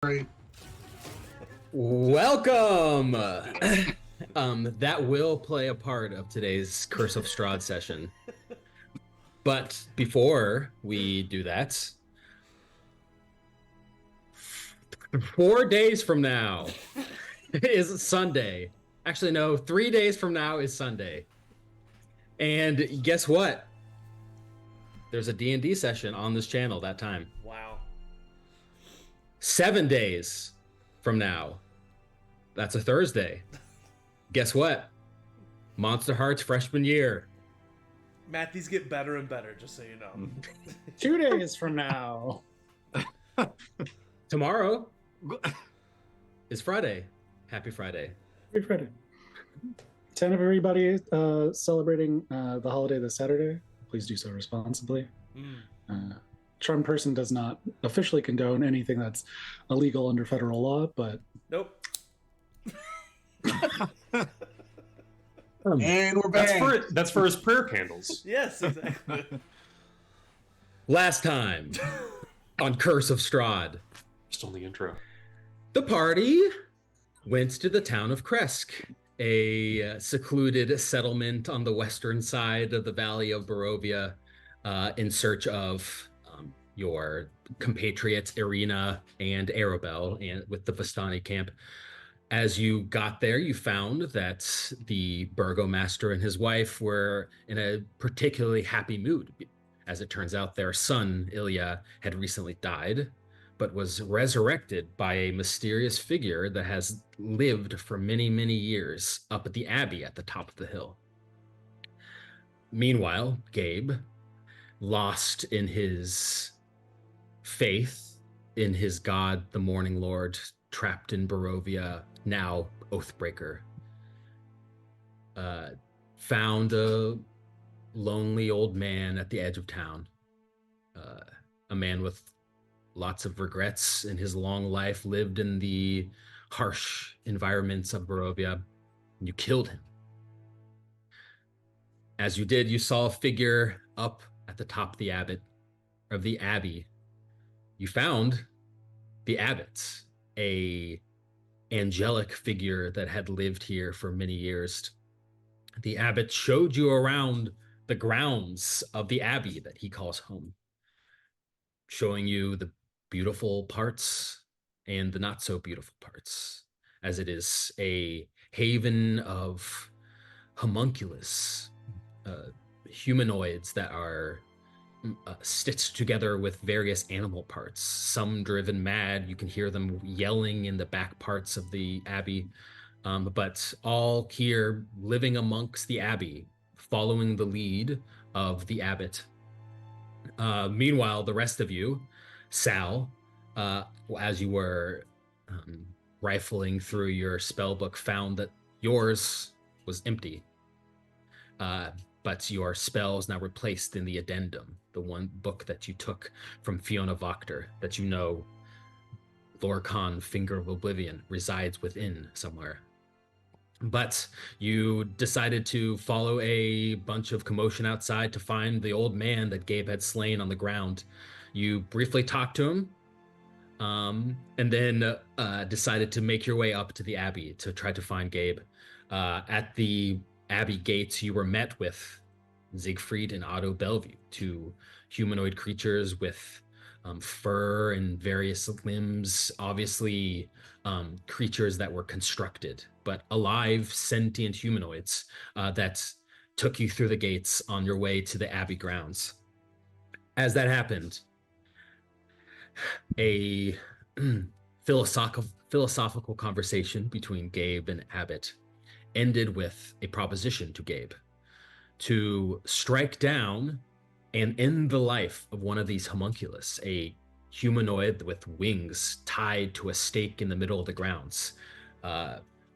Right. Welcome! That will play a part of today's Curse of Strahd session. But before we do that, 4 days from now is Sunday. Actually, no, 3 days from now is Sunday. And guess what? There's a D&D session on this channel that time. Wow. 7 days from now. That's a Thursday. Guess what? Monster Hearts freshman year. Matt, these get better and better, just so you know. 2 days from now. Tomorrow is Friday. Happy Friday. Happy Friday. 10 of everybody celebrating the holiday this Saturday. Please do so responsibly. CharmedPerson does not officially condone anything that's illegal under federal law, but... Nope. And we're back. That's for his prayer candles. Yes, exactly. Last time on Curse of Strahd, Just on the intro. the party went to the town of Kresk, a secluded settlement on the western side of the Valley of Barovia, in search of your compatriots Irina and Arabelle, and with the Vistani camp. As you got there, you found that the burgomaster and his wife were in a particularly happy mood. As it turns out, their son, Ilya, had recently died, but was resurrected by a mysterious figure that has lived for many, many years up at the abbey at the top of the hill. Meanwhile, Gabe, lost in his faith in his god, the Morning Lord, trapped in Barovia, now Oathbreaker, found a lonely old man at the edge of town, a man with lots of regrets in his long life, lived in the harsh environments of Barovia. You killed him. As you did, you saw a figure up at the top of the abbey. You found the abbot, a angelic figure that had lived here for many years. The abbot showed you around the grounds of the abbey that he calls home, showing you the beautiful parts and the not so beautiful parts, as it is a haven of homunculus, humanoids that are stitched together with various animal parts, some driven mad. You can hear them yelling in the back parts of the abbey, but all here living amongst the abbey, following the lead of the abbot. Meanwhile, the rest of you, Sal, as you were rifling through your spell book, found that yours was empty. But your spell is now replaced in the addendum, the one book that you took from Fiona Wachter, that you know Lorcan, Finger of Oblivion, resides within somewhere. But you decided to follow a bunch of commotion outside to find the old man that Gabe had slain on the ground. You briefly talked to him, and then decided to make your way up to the abbey to try to find Gabe. At the abbey gates, you were met with Siegfried and Otto Bellevue, two humanoid creatures with fur and various limbs, obviously creatures that were constructed, but alive, sentient humanoids that took you through the gates on your way to the abbey grounds. As that happened, a philosophical conversation between Gabe and Abbott ended with a proposition to Gabe to strike down and end the life of one of these homunculus, a humanoid with wings tied to a stake in the middle of the grounds,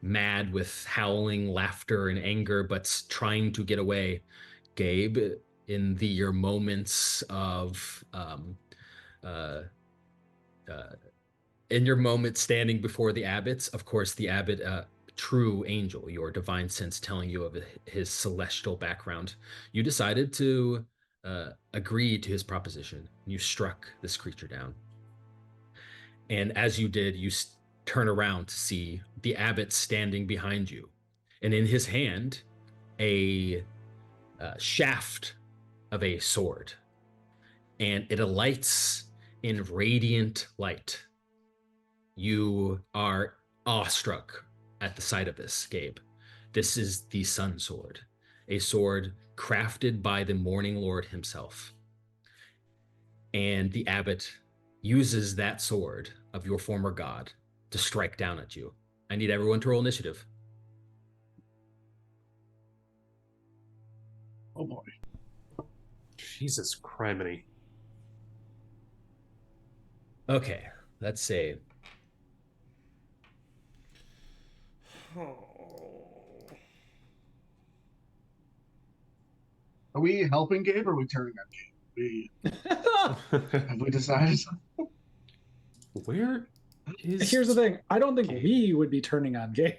mad with howling, laughter, and anger, but trying to get away. Gabe, in your moments of in your moment standing before the abbots, of course, the abbot, true angel, your divine sense telling you of his celestial background, you decided to agree to his proposition. You struck this creature down. And as you did, you turn around to see the abbot standing behind you. And in his hand, a shaft of a sword. And it alights in radiant light. You are awestruck at the sight of this, Gabe. This is the Sun Sword, a sword crafted by the Morning Lord himself. And the abbot uses that sword of your former god to strike down at you. I need everyone to roll initiative. Oh boy. Jesus criminy. Okay, let's say Are we helping Gabe or are we turning on Gabe? Have we decided? Where is... Here's the thing. I don't think we would be turning on Gabe.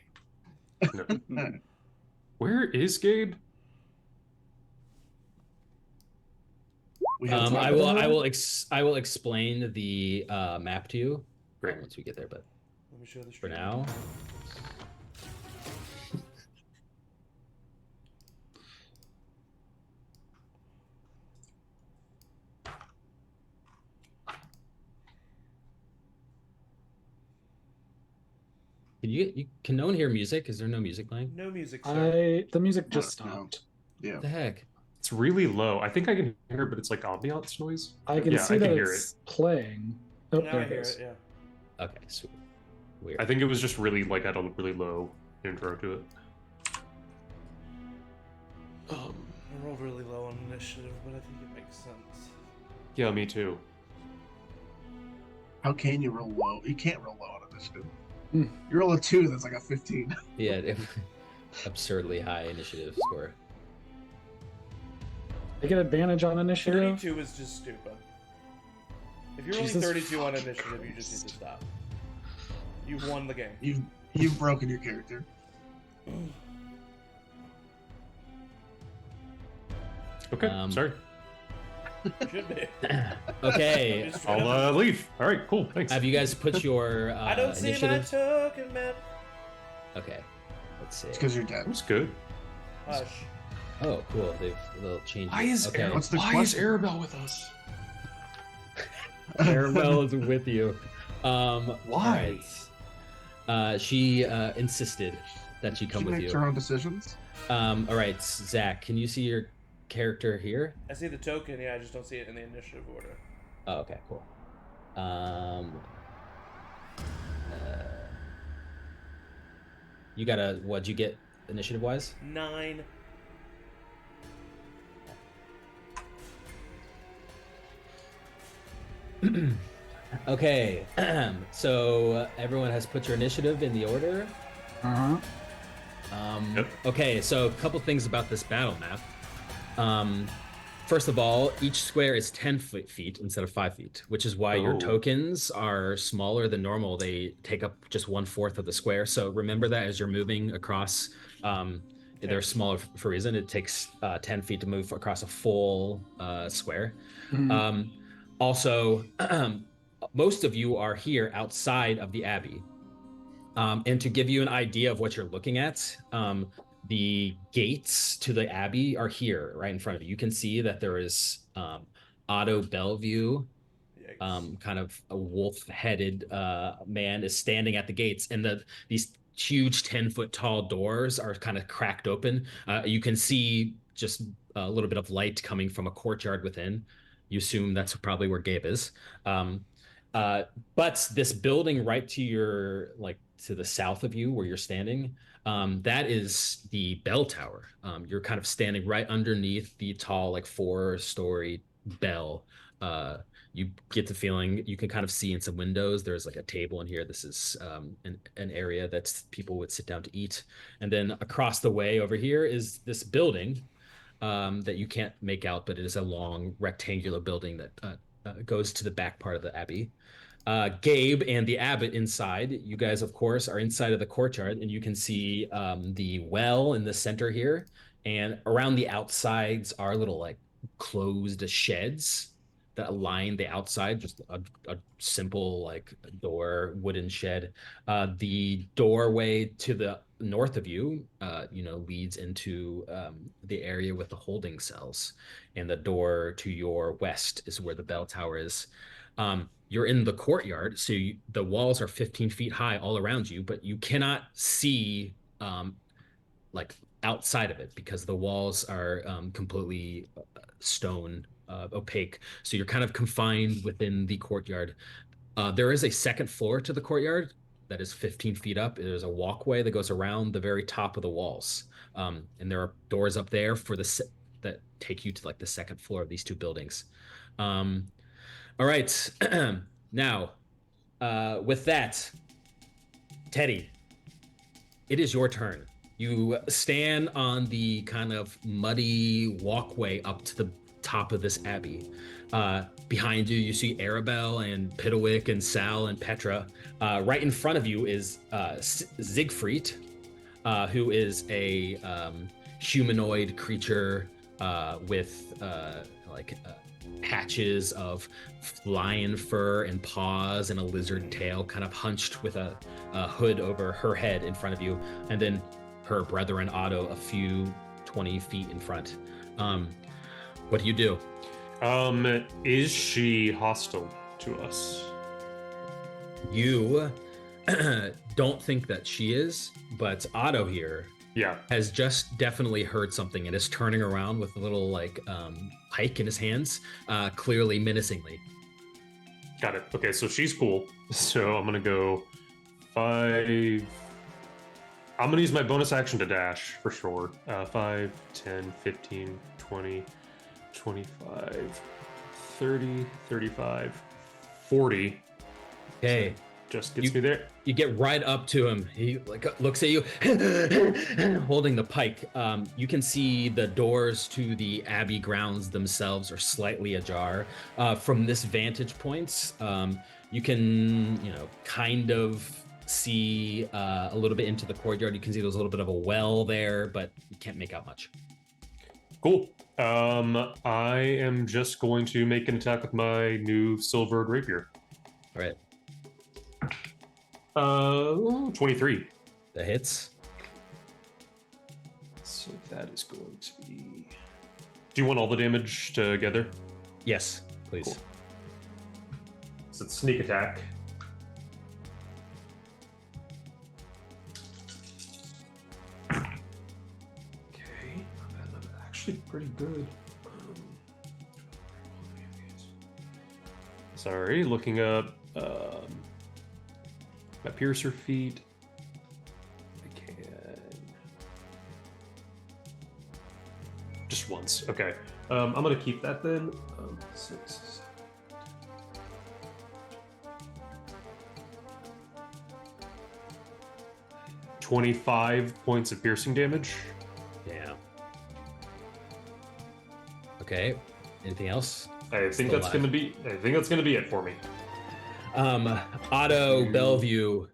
No. Where is Gabe? I will explain the map to you once we get there, but Let me show the for stream. now. Can no one hear music? Is there no music playing? No music, sir. The music just stopped. Yeah. What the heck? It's really low. I think I can hear it, but it's like ambiance noise. I can see that it's playing. Oh, Now there I it hear goes. it, yeah. Okay, sweet. Weird. I think it was just really like at a really low intro to it. I rolled really low on initiative, but I think it makes sense. Yeah, me too. How can you roll low? You can't roll low on initiative. Hmm. You roll a 2, that's like a 15. Yeah, absurdly high initiative score. I get advantage on initiative. 32 is just stupid. If you're rolling Jesus 32 on fucking initiative, you just need to Christ. stop. You've won the game. You've broken your character. Okay, sorry. Should be. Okay, Just straight up- I'll leave. All right, cool. Thanks. have you guys put your I don't see my initiative? token, man. Okay, let's see. It's because you're dead. That's good. Hush. Oh, cool. They'll change. Why is okay. What's the why is question? Arabelle with us? Caramel is with you. Why? alright. She insisted that she come She with makes you. her own decisions. All right, Zach, can you see your character here? I see the token, yeah, I just don't see it in the initiative order. Oh, okay, cool. You got what'd you get initiative wise? 9. Okay, so everyone has put your initiative in the order. Uh-huh. Yep. Okay, so a couple things about this battle map. First of all, each square is 10 feet instead of 5 feet, which is why your Oh. tokens are smaller than normal. They take up just 1/4 of the square. So remember that as you're moving across, they're smaller for a reason. It takes 10 feet to move across a full square. Mhm. Also, most of you are here outside of the Abbey. And to give you an idea of what you're looking at, the gates to the Abbey are here, right in front of you. You can see that there is Otto Bellevue, Yikes. kind of a wolf-headed man is standing at the gates, and these huge 10-foot tall doors are kind of cracked open. You can see just a little bit of light coming from a courtyard within. You assume that's probably where Gabe is. But this building right to your, like, to the south of you where you're standing, that is the bell tower. You're kind of standing right underneath the tall, like 4-story bell. You get the feeling you can kind of see in some windows. There's like a table in here. This is an area that people would sit down to eat. And then across the way over here is this building that you can't make out, but it is a long rectangular building that goes to the back part of the Abbey. Gabe and the abbot inside. You guys, of course, are inside of the courtyard, and you can see the well in the center here. And around the outsides are little, like, closed sheds that line the outside, just a simple like door, wooden shed. The doorway to the north of you, leads into the area with the holding cells, and the door to your west is where the bell tower is. You're in the courtyard, so the walls are 15 feet high all around you, but you cannot see like outside of it because the walls are completely stone opaque. So you're kind of confined within the courtyard. There is a second floor to the courtyard that is 15 feet up. There's a walkway that goes around the very top of the walls. And there are doors up there that take you to like the second floor of these two buildings. All right. Now, with that, Teddy, it is your turn. You stand on the kind of muddy walkway up to the top of this abbey. Behind you, you see Arabelle and Piddlewick and Sal and Petra. Right in front of you is Siegfried, who is a humanoid creature with patches of lion fur and paws and a lizard tail, kind of hunched with a hood over her head in front of you. And then her brethren Otto a few 20 feet in front. What do you do? Is she hostile to us? You don't think that she is, but Otto here has just definitely heard something and is turning around with a little pike in his hands, clearly menacingly. Got it. Okay, so she's cool. So I'm gonna go 5. I'm gonna use my bonus action to dash for sure. 5, 10, 15, 20, 25, 30, 35, 40. Okay. So just gets me there. You get right up to him. He looks at you, holding the pike. You can see the doors to the abbey grounds themselves are slightly ajar. From this vantage point, you can, kind of see a little bit into the courtyard. You can see there's a little bit of a well there, but you can't make out much. Cool. I am just going to make an attack with my new silver rapier. All right. 23. That hits. So that is going to be... Do you want all the damage together? Yes, please. Cool. So it's sneak attack. Okay, that's actually pretty good. Sorry, looking up my piercer feat. I can just once. Okay, I'm gonna keep that then. 6, 25 points of piercing damage. Yeah. Okay. Anything else? I think that's gonna be it for me. Otto Bellevue,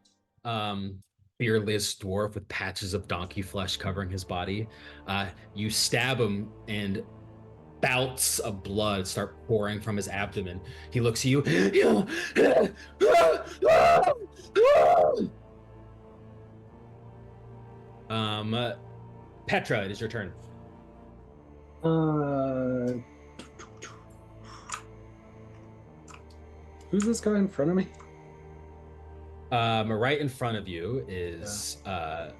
beardless dwarf with patches of donkey flesh covering his body. You stab him and bouts of blood start pouring from his abdomen. He looks at you. Petra, it is your turn. Who's this guy in front of me? Right in front of you is let's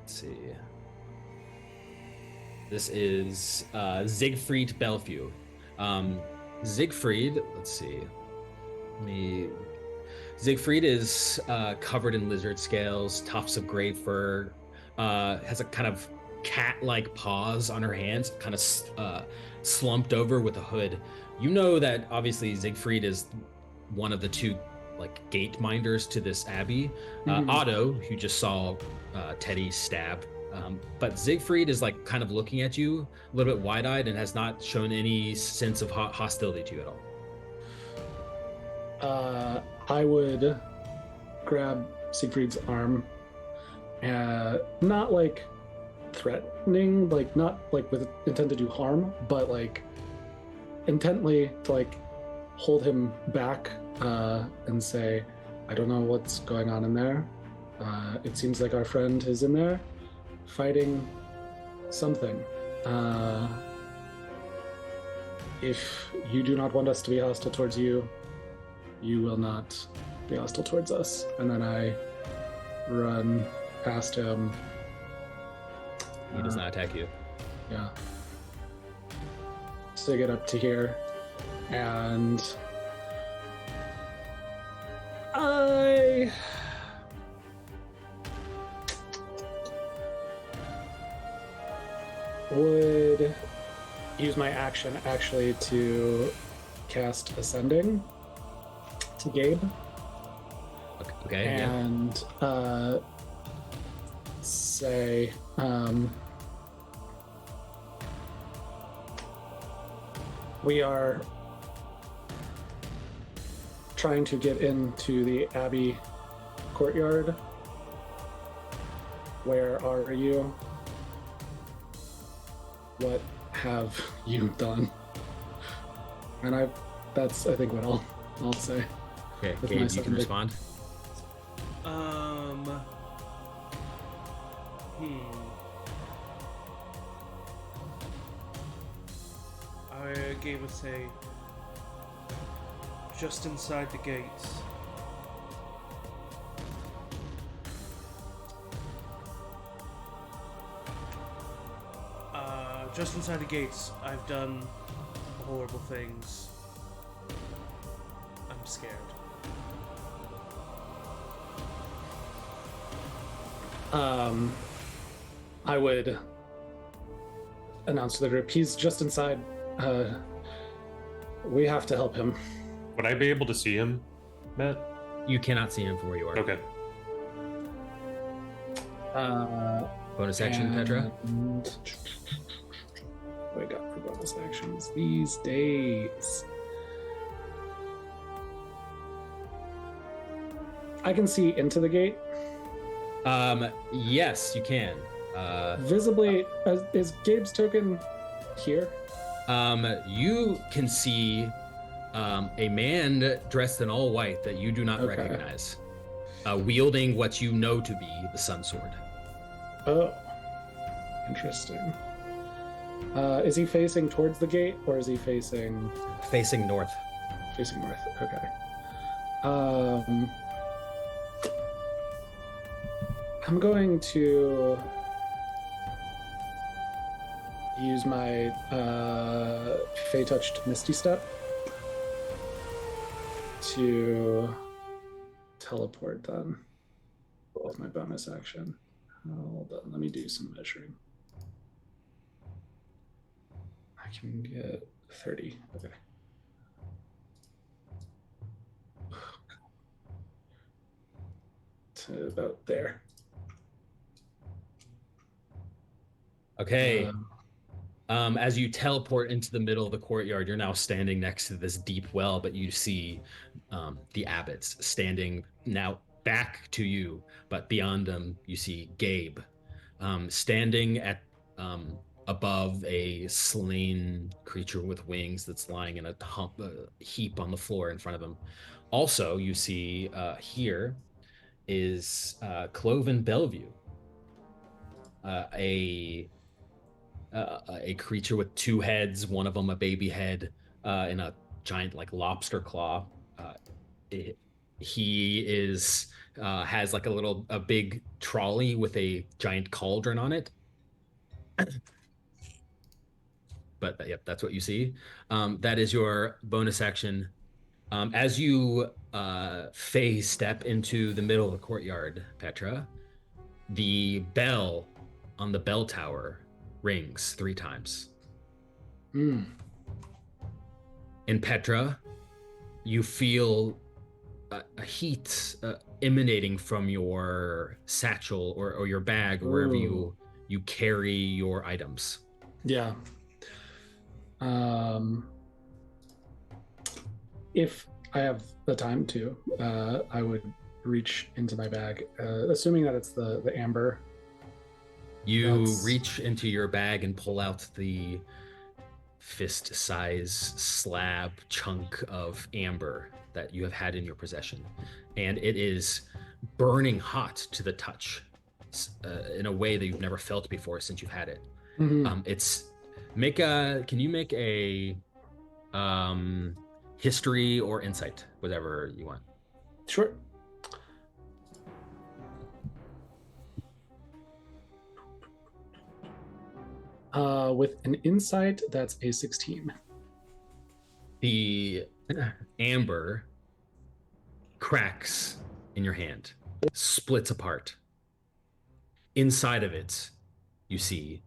see. This is Siegfried Bellevue. Siegfried, let's see. Siegfried is covered in lizard scales, tufts of gray fur, has a kind of cat-like paws on her hands, kind of slumped over with a hood. You know that obviously Siegfried is one of the two gate minders to this abbey. Otto, who just saw Teddy stab, but Siegfried is kind of looking at you a little bit wide-eyed and has not shown any sense of hostility to you at all. I would grab Siegfried's arm, not threatening, not with intent to do harm, but intently to like hold him back and say, I don't know what's going on in there. It seems like our friend is in there fighting something. If you do not want us to be hostile towards you, you will not be hostile towards us. And then I run past him. He does not attack you. Yeah. So I get up to here, and I would use my action actually to cast Ascending to Gabe. Okay. And say, we are trying to get into the Abbey courtyard. Where are you? What have you done? And that's I think what I'll say. Okay, with Gabe, my you can Sunday. respond. I gave us a just inside the gates. Just inside the gates, I've done horrible things. I'm scared. I would announce to the group, he's just inside. We have to help him. Would I be able to see him, Matt? You cannot see him from where you are. Okay. Bonus action, Petra. What do I got for bonus actions these days? I can see into the gate. Yes, you can. Visibly, is Gabe's token here? You can see a man dressed in all white that you do not Okay. recognize, wielding what you know to be the Sun Sword. Oh, interesting. Is he facing towards the gate, or is he facing Facing north. north? Okay. I'm going to use my Fey Touched Misty Step to teleport then with my bonus action. Hold on, let me do some measuring. I can get 30. Okay. To about there. Okay. As you teleport into the middle of the courtyard, you're now standing next to this deep well, but you see the abbots standing now back to you, but beyond them, you see Gabe standing at above a slain creature with wings that's lying in a heap on the floor in front of him. Also, you see here is Cloven Bellevue, a creature with two heads, one of them a baby head, and a giant like lobster claw. He is has like a big trolley with a giant cauldron on it. But yep, that's what you see. That is your bonus action. As you phase step into the middle of the courtyard, Petra, the bell on the bell tower rings 3 times. Mm. In Petra, you feel a heat emanating from your satchel or your bag, or wherever you carry your items. Yeah. If I have the time to, I would reach into my bag, assuming that it's the amber. You reach into your bag and pull out the fist-size slab chunk of amber that you have had in your possession, and it is burning hot to the touch in a way that you've never felt before since you've had it. Mhm. Can you make a history or insight, whatever you want? Sure. With an insight, that's a 16. The amber cracks in your hand, splits apart. Inside of it, you see,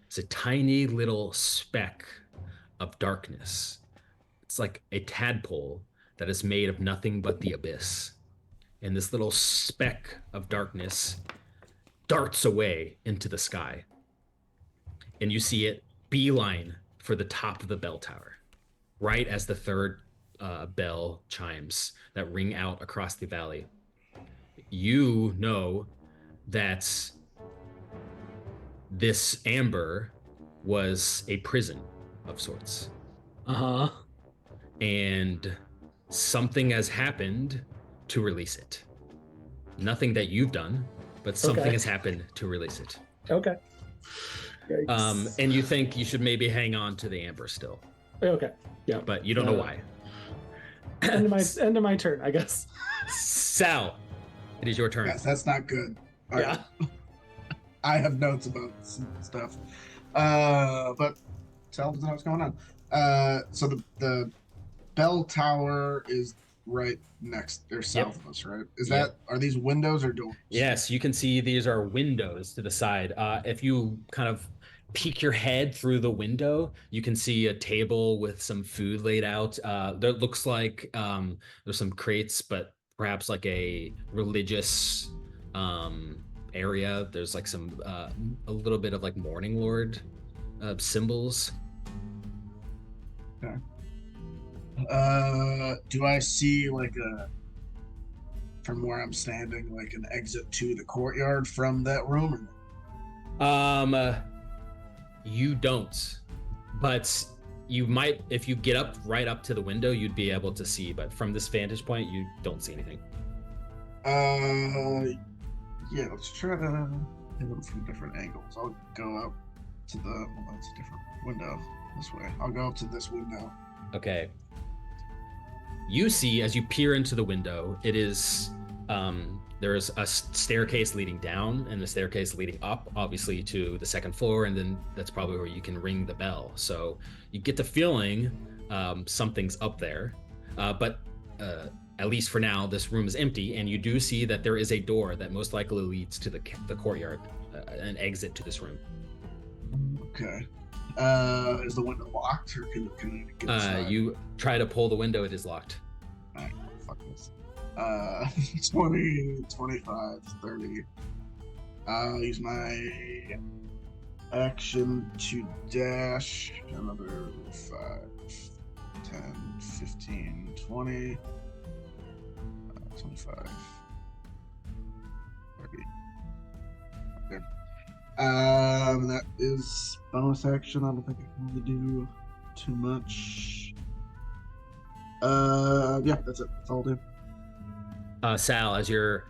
it's a tiny little speck of darkness. It's like a tadpole that is made of nothing but the abyss. And this little speck of darkness darts away into the sky. And you see it beeline for the top of the bell tower, right as the third bell chimes that ring out across the valley. You know that this amber was a prison of sorts. Uh-huh. And something has happened to release it. Nothing that you've done, but something has happened to release it. Okay. And you think you should maybe hang on to the amber still. Okay. Yeah. But you don't know why. End of my turn, I guess. Sal, it is your turn. Yes, that's not good. All Yeah. right. I have notes about some stuff. But Sal doesn't know what's going on. So the bell tower is right next or south of us, right? Are these windows or doors? Yes, you can see these are windows to the side. If you kind of peek your head through the window, you can see a table with some food laid out. There looks like there's some crates, but perhaps like a religious area. There's like some a little bit of like Morning Lord symbols. Okay. Do I see like from where I'm standing, like an exit to the courtyard from that room? You don't, but you might, if you get up right up to the window, you'd be able to see, but from this vantage point, you don't see anything. Yeah, let's try to hit them from different angles. I'll go up to that's a different window this way. I'll go up to this window. Okay. You see, as you peer into the window, it is, there's a staircase leading down and a staircase leading up, obviously, to the second floor, and then that's probably where you can ring the bell. So you get the feeling something's up there, but at least for now, this room is empty, and you do see that there is a door that most likely leads to the courtyard, an exit to this room. Okay. Is the window locked, or can I get inside? You try to pull the window, it is locked. Alright, fuck this. 20, 25, 30. I'll use my action to dash another 5, 10, 15, 20, 25, 30. Okay. That is bonus action. I don't think I can really do too much. Yeah, that's it. That's all I'll do. Sal, as you're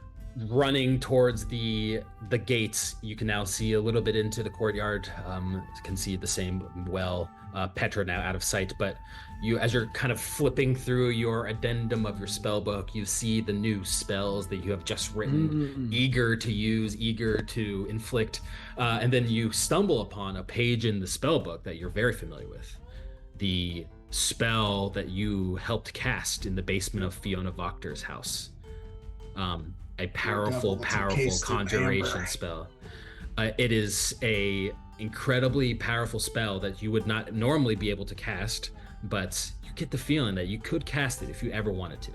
running towards the gates, you can now see a little bit into the courtyard. You can see the same well. Petra now out of sight, but as you're kind of flipping through your addendum of your spell book, you see the new spells that you have just written, eager to use, eager to inflict, and then you stumble upon a page in the spell book that you're very familiar with. The spell that you helped cast in the basement of Fiona Voctor's house. A powerful conjuration spell. It is a incredibly powerful spell that you would not normally be able to cast, but you get the feeling that you could cast it if you ever wanted to.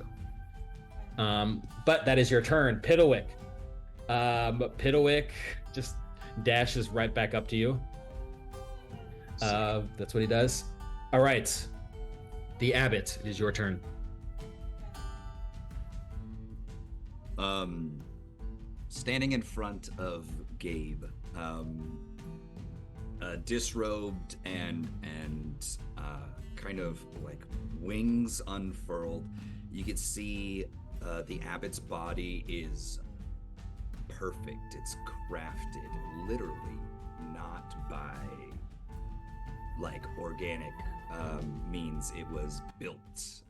But that is your turn, Piddlewick. Piddlewick just dashes right back up to you. That's what he does. All right, the Abbot, it is your turn. Standing in front of Gabe, disrobed and kind of like wings unfurled. You can see the abbot's body is perfect. It's crafted literally, not by like organic means. It was built.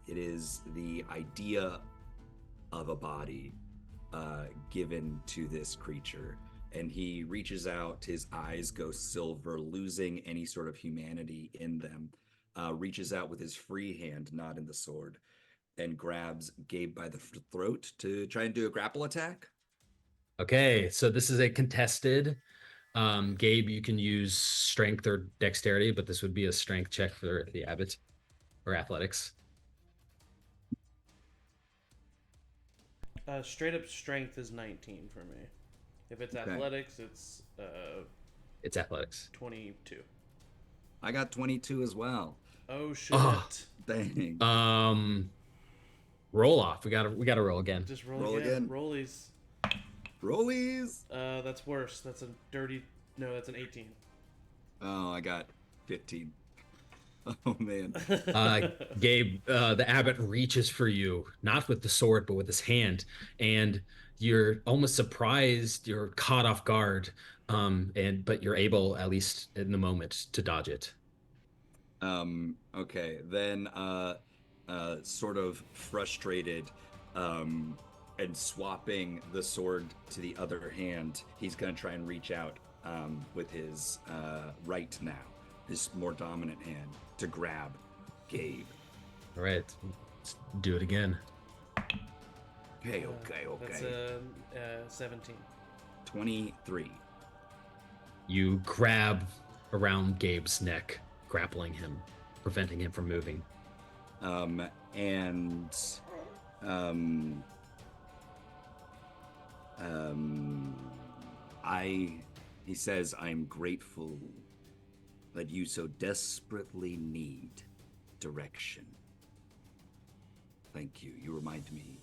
It is the idea of a body given to this creature. And he reaches out, his eyes go silver, losing any sort of humanity in them, reaches out with his free hand, not in the sword, and grabs Gabe by the throat to try and do a grapple attack. Okay, so this is a contested. Gabe, you can use strength or dexterity, but this would be a strength check for the abbot, or athletics. Straight up strength is 19 for me. If it's athletics, it's athletics. 22. I got 22 as well. Oh shit! Oh. Dang. Roll off. We gotta roll again. Just roll again. Rollies. Rollies. That's worse. That's a dirty. No, that's an 18. Oh, I got 15. Oh man. Gabe, the abbot reaches for you, not with the sword, but with his hand, and you're almost surprised. You're caught off guard, but you're able, at least in the moment, to dodge it. Okay, then sort of frustrated, and swapping the sword to the other hand, he's gonna try and reach out with his right now, his more dominant hand, to grab Gabe. All right, let's do it again. Okay. That's 17. 23. You grab around Gabe's neck, grappling him, preventing him from moving. He says, I'm grateful that you so desperately need direction. Thank you. You remind me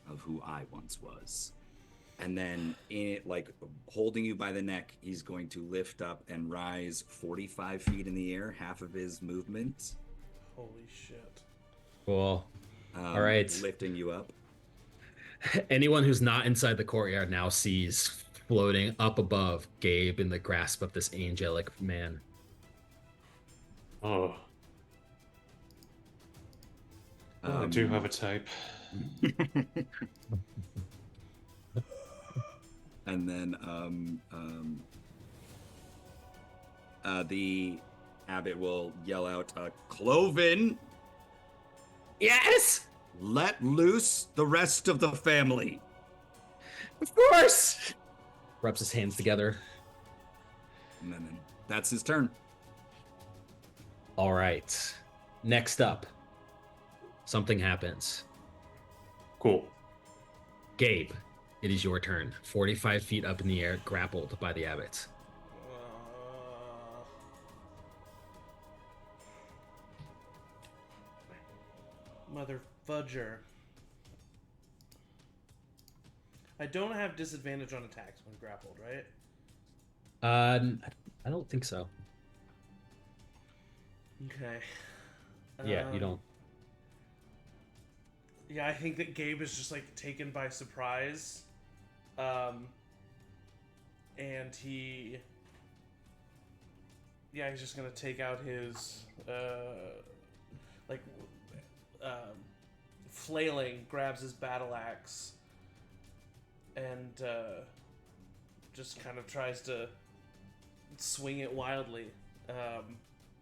of who I once was. And then, holding you by the neck, he's going to lift up and rise 45 feet in the air, half of his movement. Holy shit. Cool. All right. Lifting you up. Anyone who's not inside the courtyard now sees floating up above Gabe in the grasp of this angelic man. Oh. I do have a type. And then the abbot will yell out, Cloven! Yes! Let loose the rest of the family. Of course! Rubs his hands together. And then that's his turn. All right. Next up, something happens. Cool. Gabe, it is your turn. 45 feet up in the air, grappled by the abbot. Mother fudger. I don't have disadvantage on attacks when grappled, right? I don't think so. Okay. Yeah, you don't. Yeah, I think that Gabe is just like taken by surprise. And he's just gonna take out his flailing, grabs his battle axe, and just kind of tries to swing it wildly.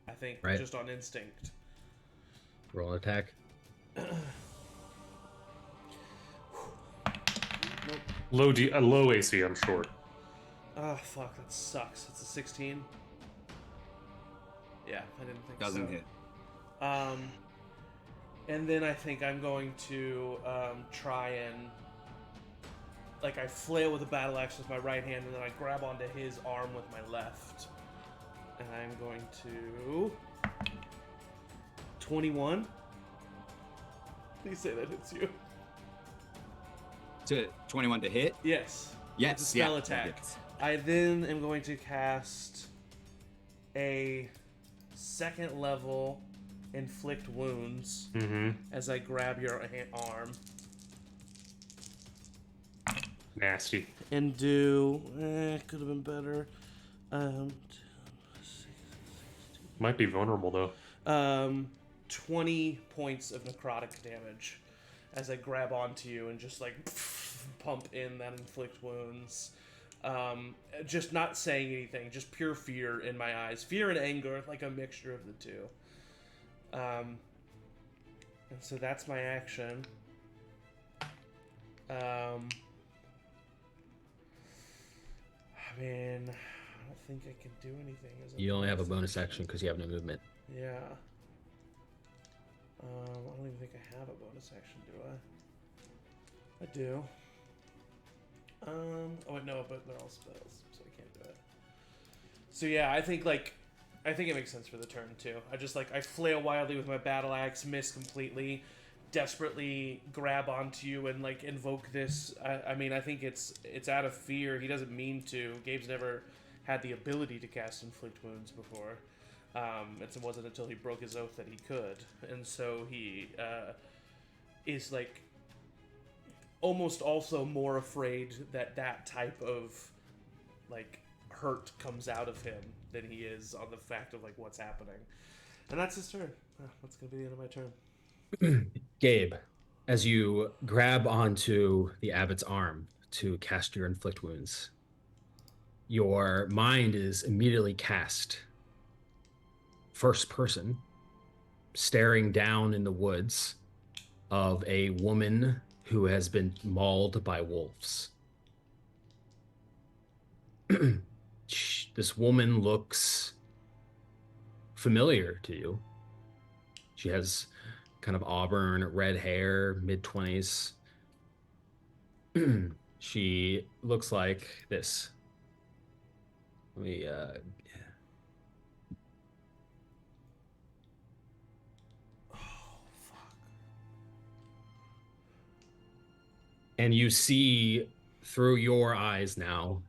I think just on instinct. Roll an attack. Nope. Low AC, I'm short. Oh, fuck, that sucks. It's a 16. Yeah, I didn't think Doesn't so. hit. And then I think I'm going to try and... I flail with a battle axe with my right hand, and then I grab onto his arm with my left. And I'm going to... 21. Please say that hits you. To 21 to hit? Yes. Yes. It's a spell yeah, attack. yes. I then am going to cast a second level inflict wounds as I grab your arm. Nasty. And do... could have been better. 'Might be vulnerable, though. 20 points of necrotic damage as I grab onto you and just like pump in that inflict wounds. Just not saying anything, just pure fear in my eyes. Fear and anger, like a mixture of the two. And so that's my action. I mean, I don't think I can do anything. You only have a bonus action because you have no movement. Yeah. I don't even think I have a bonus action, do I? I do. Oh wait, no, but they're all spells, so I can't do it. So yeah, I think it makes sense for the turn too. I flail wildly with my battle axe, miss completely, desperately grab onto you and like invoke this. I mean, I think it's out of fear. He doesn't mean to. Gabe's never had the ability to cast inflict wounds before. It wasn't until he broke his oath that he could, and so he is like almost also more afraid that type of like hurt comes out of him than he is on the fact of like what's happening. And that's his turn. That's gonna be the end of my turn. Gabe, as you grab onto the abbot's arm to cast your inflict wounds, your mind is immediately cast first person, staring down in the woods of a woman who has been mauled by wolves. This woman looks familiar to you. She has kind of auburn red hair, mid-20s. She looks like this. Let me and you see through your eyes now,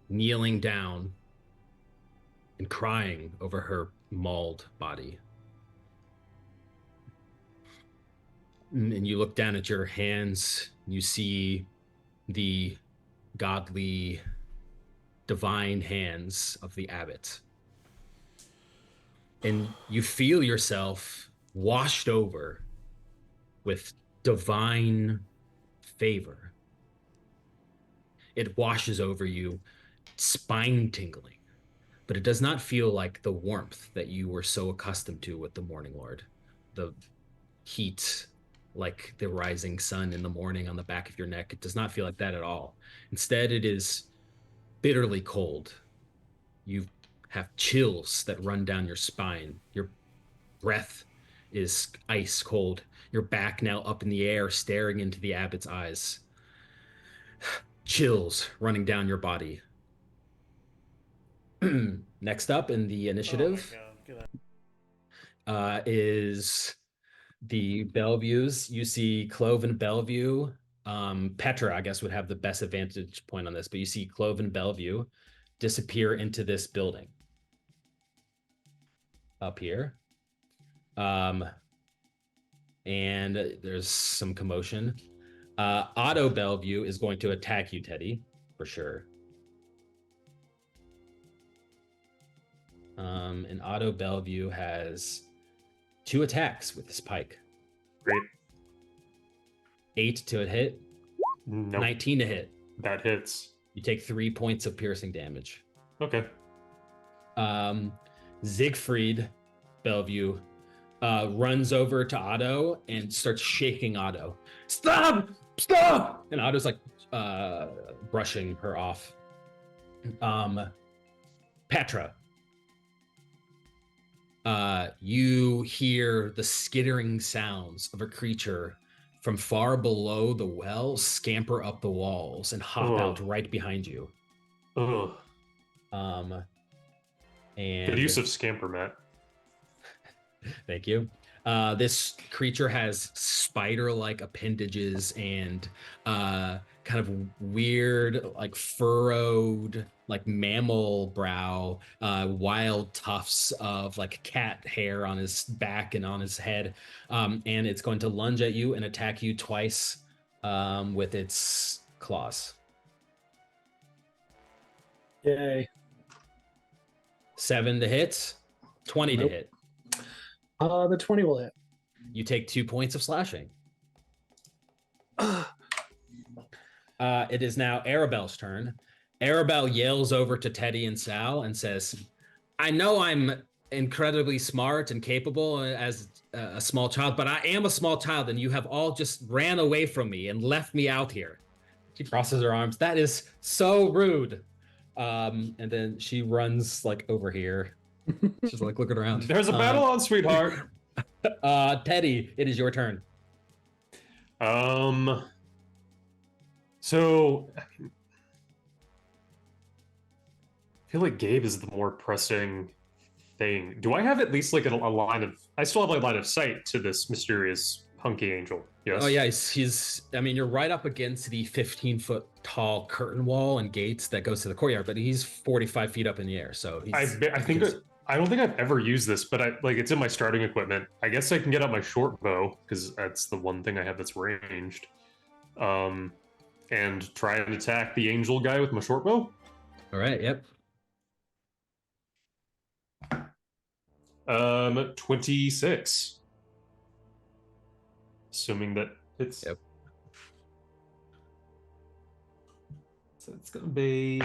kneeling down and crying over her mauled body. And you look down at your hands, you see the godly, divine hands of the abbot. And you feel yourself washed over with divine favor. It washes over you, spine tingling, but it does not feel like the warmth that you were so accustomed to with the Morning Lord. The heat, like the rising sun in the morning on the back of your neck. It does not feel like that at all. Instead, it is bitterly cold. You have chills that run down your spine. Your breath is ice cold. Your back now up in the air, staring into the abbot's eyes. Chills running down your body. Next up in the initiative is the Bellevues. You see Clove and Bellevue. Petra, I guess, would have the best advantage point on this, but you see Clove and Bellevue disappear into this building up here. And there's some commotion. Otto Bellevue is going to attack you, Teddy, for sure. And Otto Bellevue has 2 attacks with his pike. Great. 8 to hit. Nope. 19 to hit. That hits. You take 3 points of piercing damage. Okay. Siegfried Bellevue runs over to Otto and starts shaking Otto. Stop! Stop! And Otto's like brushing her off. Petra. You hear the skittering sounds of a creature from far below the well scamper up the walls and hop out right behind you. Ugh. And good use of scamper, Matt. Thank you. This creature has spider-like appendages and kind of weird, like furrowed, like mammal brow, wild tufts of like cat hair on his back and on his head. And it's going to lunge at you and attack you twice with its claws. Yay. 7 to hit, 20 Nope. to hit. The 20 will hit. You take 2 points of slashing. It is now Arabelle's turn. Arabelle yells over to Teddy and Sal and says, I know I'm incredibly smart and capable as a small child, but I am a small child and you have all just ran away from me and left me out here. She crosses her arms. That is so rude. And then she runs like over here. She's like looking around. There's a battle on, sweetheart. Teddy, it is your turn. So I feel like Gabe is the more pressing thing. Do I have at least like a line of? I still have a line of sight to this mysterious hunky angel. Yes. Oh yeah, he's. I mean, you're right up against the 15-foot tall curtain wall and gates that goes to the courtyard, but he's 45 feet up in the air. So I think I don't think I've ever used this, but it's in my starting equipment. I guess I can get out my short bow because that's the one thing I have that's ranged. And try and attack the angel guy with my short bow. All right. Yep. 26. Assuming that it's. Yep. So it's gonna be.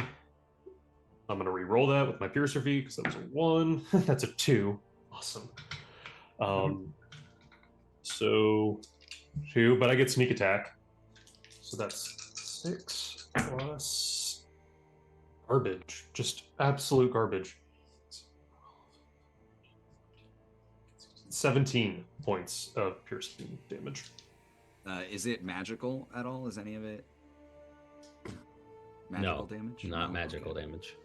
I'm gonna re-roll that with my piercer feat because that was a 1. That's a 2. Awesome. So 2, but I get sneak attack. So that's 6 plus garbage. Just absolute garbage. 17 points of piercing damage. Is it magical at all? Is any of it magical damage? Not No? magical Okay. damage.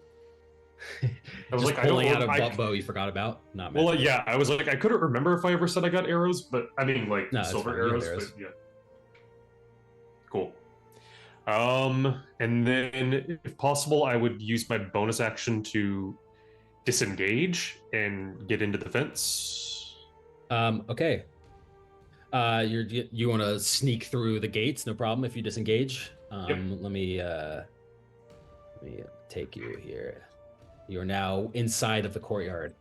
I was Just like, I don't pulling out know. a butt bow you forgot about. Not magical. Well, yeah, I was like, I couldn't remember if I ever said I got arrows, but I mean, like No, it's silver fine, you have arrows, arrows. but yeah. Cool. And then, if possible, I would use my bonus action to disengage and get into the fence. Okay. You want to sneak through the gates? No problem if you disengage. Yep. Let me take you here. You are now inside of the courtyard.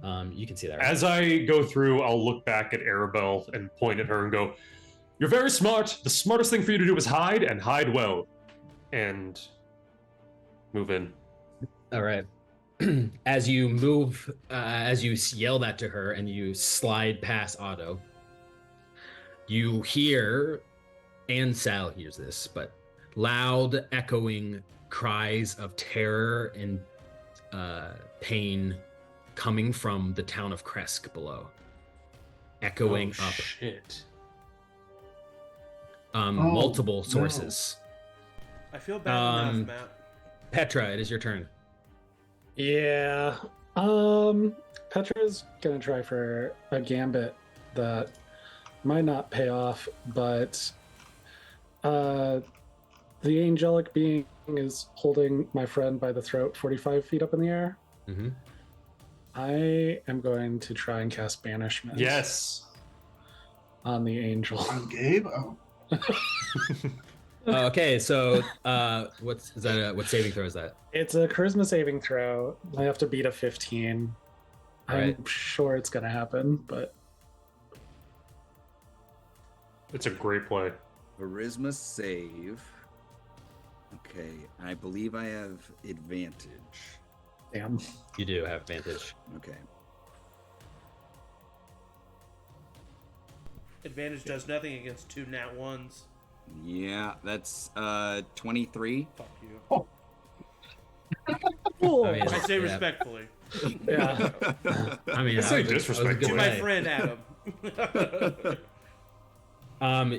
You can see that. Right? As I go through, I'll look back at Arabelle and point at her and go, "You're very smart. The smartest thing for you to do is hide and hide well." And move in. All right. As you move, as you yell that to her and you slide past Otto, you hear, and Sal hears this, but loud, echoing cries of terror and pain coming from the town of Kresk below. Echoing up. Shit. Multiple no. sources. I feel bad enough, Matt. Petra, it is your turn. Yeah. Petra's gonna try for a gambit that might not pay off, but the angelic being is holding my friend by the throat 45 feet up in the air. Mm-hmm. I am going to try and cast banishment Yes. on the angel. On Gabe? Oh. Okay, so what saving throw is that? It's a charisma saving throw. I have to beat a 15. I'm Right. sure it's gonna happen, but It's a great play. Charisma save. Okay, I believe I have advantage. damn. You do have advantage. Okay. Advantage does nothing against 2 nat 1s. Yeah, that's 23. Fuck you. I mean, I say yeah. respectfully. Yeah. I mean, Say that was a disrespect good To my play. friend Adam.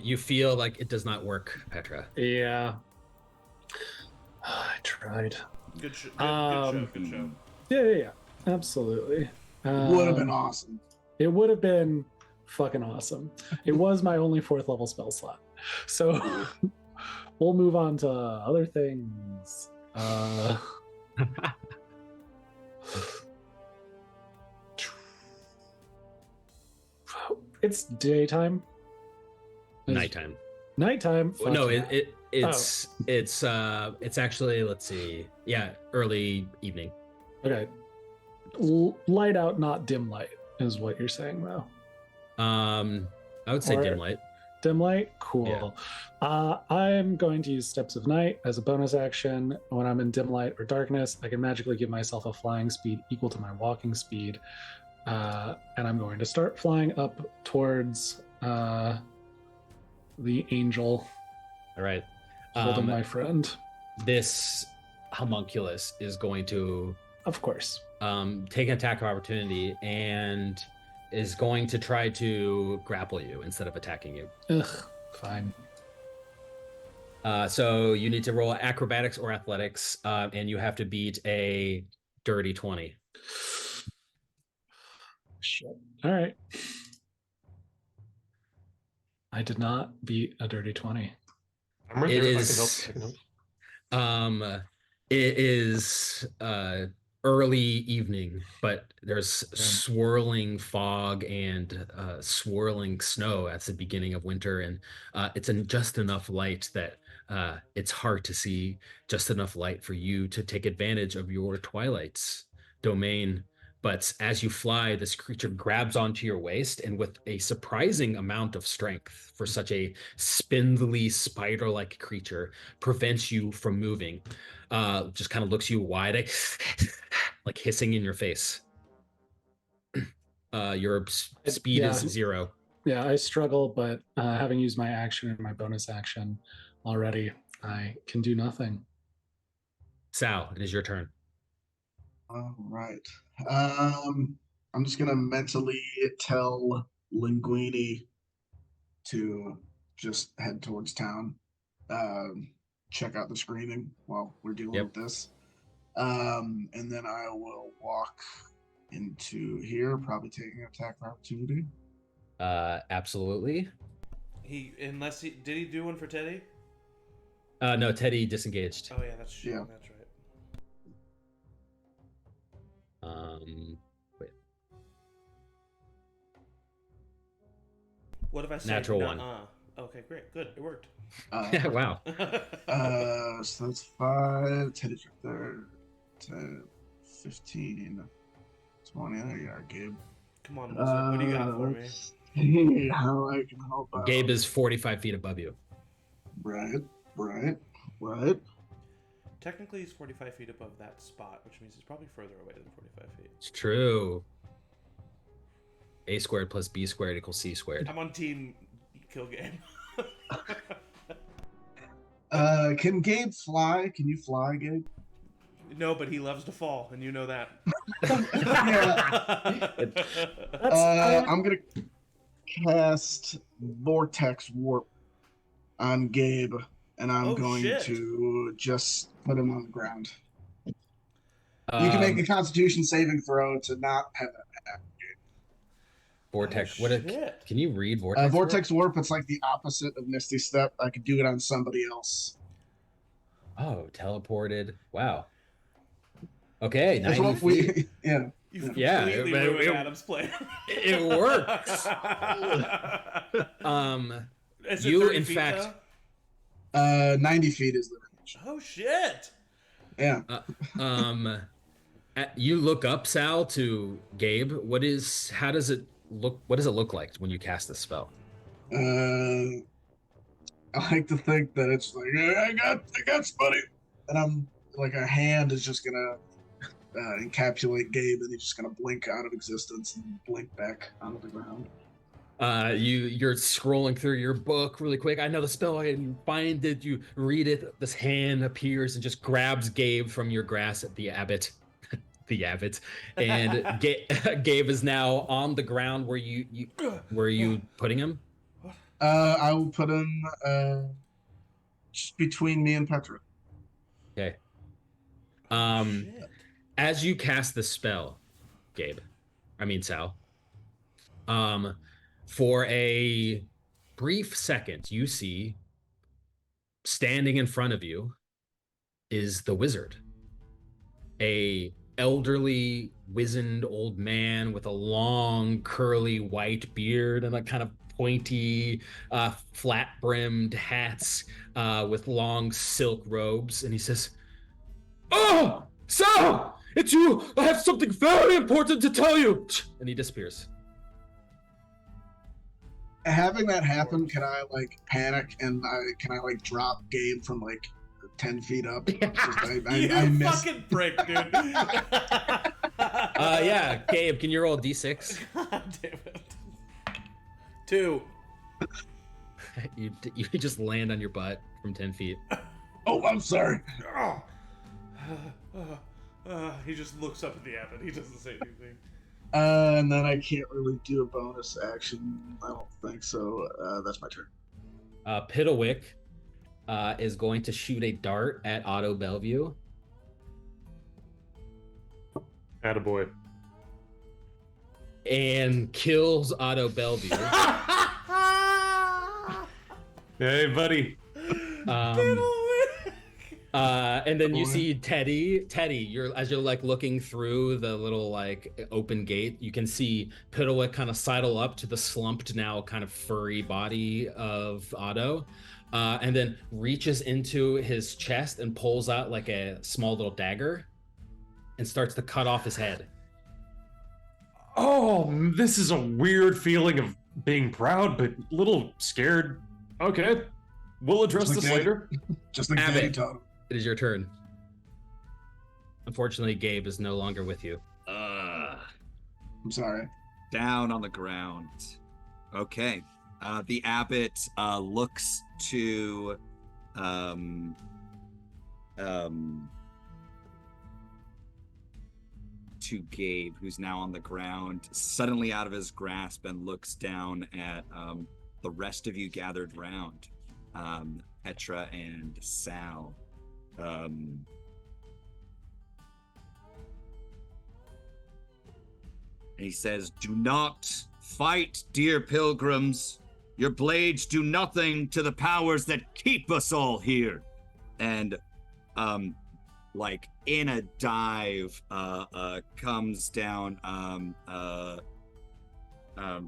You feel like it does not work, Petra. Yeah. I tried. Good show. Good show. Yeah. Absolutely. Would have been awesome. It would have been fucking awesome. It was my only 4th level spell slot. So we'll move on to other things. It's daytime. Nighttime. Nighttime. Well, no, Fuck yeah. it's actually, let's see. Yeah, early evening. Okay. Light out, not dim light, is what you're saying, though. I would say Or- dim light. Dim light? Cool. I'm going to use Steps of Night as a bonus action. When I'm in dim light or darkness, I can magically give myself a flying speed equal to my walking speed. And I'm going to start flying up towards the angel All right. holding my friend. This homunculus is going to Of course. take an attack of opportunity and is going to try to grapple you instead of attacking you. Ugh, fine. So you need to roll acrobatics or athletics, and you have to beat a dirty 20. Shit. All right. I did not beat a dirty 20. I'm right It there. is- I can help. It is early evening, but there's swirling fog and swirling snow at the beginning of winter, and it's just enough light that it's hard to see just enough light for you to take advantage of your Twilight's domain. But as you fly, this creature grabs onto your waist, and with a surprising amount of strength for such a spindly spider-like creature, prevents you from moving. Just kind of looks you wide, like hissing in your face. Your speed is 0. Yeah, I struggle, but having used my action and my bonus action already, I can do nothing. Sal, it is your turn. All right. I'm just gonna mentally tell Linguini to just head towards town. Check out the screening while we're dealing Yep. with this. And then I will walk into here, probably taking an attack of opportunity. Absolutely. Did he do one for Teddy? No, Teddy disengaged. Oh yeah, that's Yeah. That's right. Wait. What if I say Natural one. nuh-uh? Okay, great, good, it worked. Wow. So that's 5, Teddy's right there, 10, 15, 20. There you are, Gabe. Come on, Wilson, what do you got for me? Let's see how I can help out. Gabe is 45 feet above you. Right. Technically, he's 45 feet above that spot, which means he's probably further away than 45 feet. It's true. A squared plus B squared equals C squared. I'm on team kill game. Can Gabe fly? Can you fly, Gabe? No, but he loves to fall, and you know that. I'm gonna cast Vortex Warp on Gabe, and I'm going shit. to just put him on the ground. You can make a Constitution saving throw to not have that happen. Vortex. Oh, shit. Can you read Vortex? Vortex Warp, it's like the opposite of Misty Step. I could do it on somebody else. Oh, teleported. Wow. Okay, That's 90 what we, feet. yeah. You Yeah, completely but ruined it- Adam's plan. It works. Is it You, 30 in feet, fact- though? 90 feet is the range. Oh shit! Yeah. You look up, Sal, to Gabe. What does it look like when you cast this spell? I like to think that it's like I got somebody, and I'm like a hand is just gonna encapsulate Gabe, and he's just gonna blink out of existence and blink back onto the ground. You're scrolling through your book really quick. I know the spell, and you find it. You read it. This hand appears and just grabs Gabe from your grasp at the abbot. The abbot, and Gabe is now on the ground. Where you putting him? I will put him just between me and Petra. Okay. Shit. As you cast the spell, Sal, For a brief second, you see standing in front of you is the wizard, a elderly, wizened old man with a long, curly white beard and a kind of pointy, flat-brimmed hats with long silk robes. And he says, "Oh, Sal, it's you! I have something very important to tell you!" And he disappears. Having that happen, can I like panic and can I like drop Gabe from like 10 feet up? You fucking prick, dude. Yeah, Gabe, can you roll a d6? God damn it. 2. You just land on your butt from 10 feet. Oh, I'm sorry. He just looks up at the abbot. He doesn't say anything. And then I can't really do a bonus action. I don't think so. That's my turn. Piddlewick is going to shoot a dart at Otto Bellevue. Attaboy. And kills Otto Bellevue. Hey, buddy. And then you see Teddy, as you're like looking through the little like open gate, you can see Piddlewick kind of sidle up to the slumped, now kind of furry body of Otto, and then reaches into his chest and pulls out like a small little dagger and starts to cut off his head. Oh, this is a weird feeling of being proud, but a little scared. Okay, we'll address this later. Just like Daddy taught him. It is your turn. Unfortunately, Gabe is no longer with you. I'm sorry. Down on the ground. Okay. The abbot looks to Gabe, who's now on the ground, suddenly out of his grasp, and looks down at the rest of you gathered round, Petra and Sal. He says, "Do not fight, dear pilgrims. Your blades do nothing to the powers that keep us all here." And like in a dive, comes down,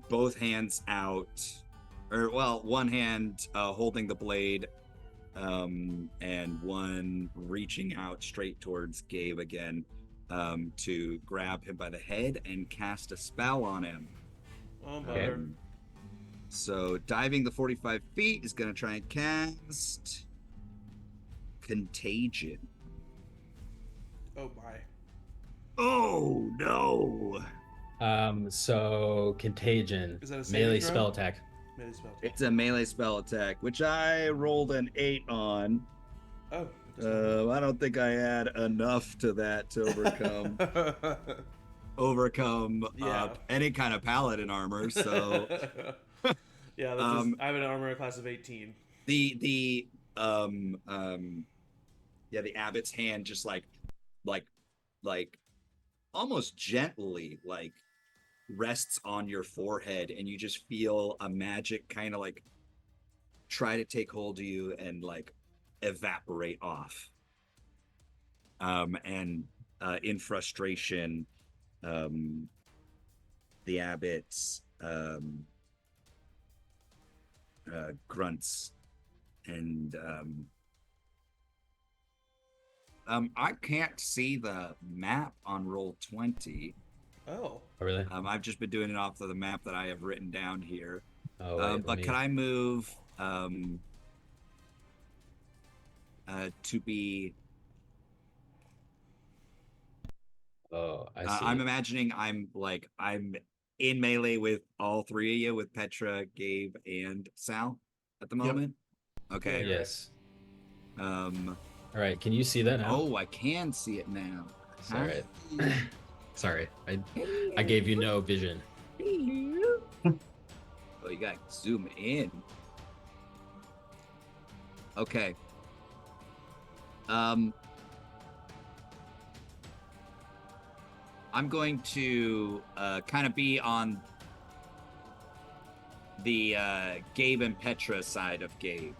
both hands out, or well, one hand holding the blade, and one reaching out straight towards Gabe again, to grab him by the head and cast a spell on him. Oh, bugger. So diving the 45 feet is going to try and cast Contagion. Oh, my. Oh, no. So Contagion. Is that a melee saving throw? spell attack. Melee spell attack. It's a melee spell attack, which I rolled an 8 on. Oh. I don't think I had enough to that to overcome any kind of paladin armor. So yeah, I have an armor class of 18. The abbot's hand just like almost gently like rests on your forehead, and you just feel a magic kind of like try to take hold of you and like evaporate off. And in frustration, the abbot grunts and I can't see the map on Roll20. Oh. Really? I've just been doing it off of the map that I have written down here. But can I move to be... Oh, I see. I'm imagining I'm in melee with all three of you, with Petra, Gabe, and Sal at the moment. Okay. Yes. All right. Can you see that now? Oh, I can see it now. All right. Sorry, I gave you no vision. Oh, you gotta zoom in. Okay. I'm going to kind of be on the Gabe and Petra side of Gabe.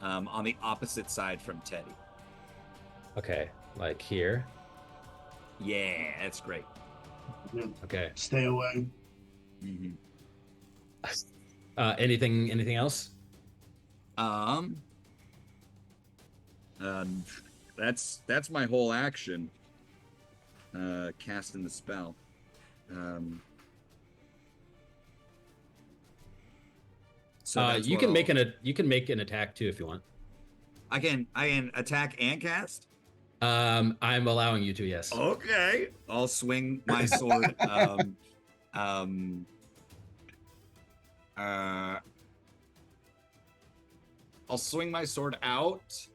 On the opposite side from Teddy. Okay, like here. Yeah, that's great. Okay. Stay away. Mm-hmm. Anything else? That's my whole action. Casting the spell. So that's you what can I'll- make an attack too if you want. I can attack and cast. I'm allowing you to, yes. Okay, I'll swing my sword. I'll swing my sword out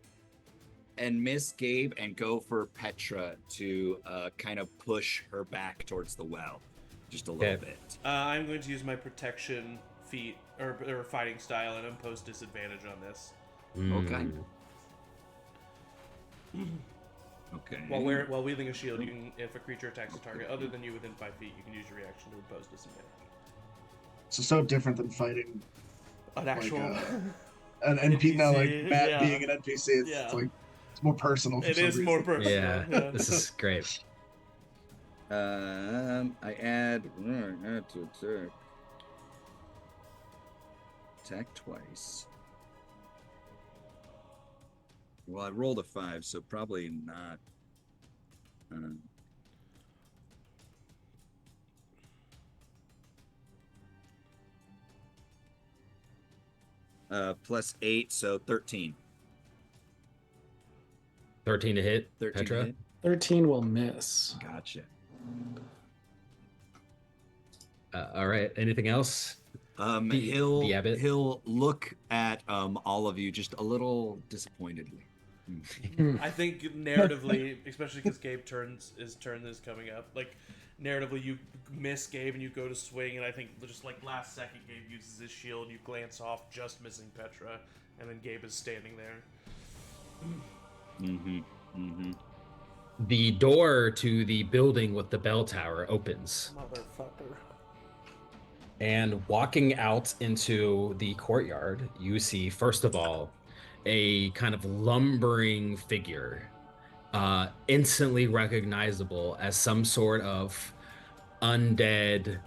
and miss Gabe and go for Petra to kind of push her back towards the well, just a little bit. I'm going to use my protection feat or fighting style and impose disadvantage on this. Okay. Okay. While wielding a shield, you can, if a creature attacks a target other than you within 5 feet, you can use your reaction to impose disadvantage. So different than fighting An actual. an NPC, no, like Matt yeah. being an NPC. It's like it's more personal. For It some is reason. more personal. Yeah, this is great. I add to attack twice. Well, I rolled a 5, so probably not. Plus 8, so 13. 13 to hit, 13 Petra. to hit. 13 will miss. Gotcha. All right. Anything else? The abbot? Hmm. Hmm. I think narratively, especially because Gabe his turn is coming up. Like narratively, you miss Gabe and you go to swing, and I think just like last second, Gabe uses his shield. You glance off, just missing Petra, and then Gabe is standing there. The door to the building with the bell tower opens. Motherfucker. And walking out into the courtyard, you see, first of all, a kind of lumbering figure, instantly recognizable as some sort of undead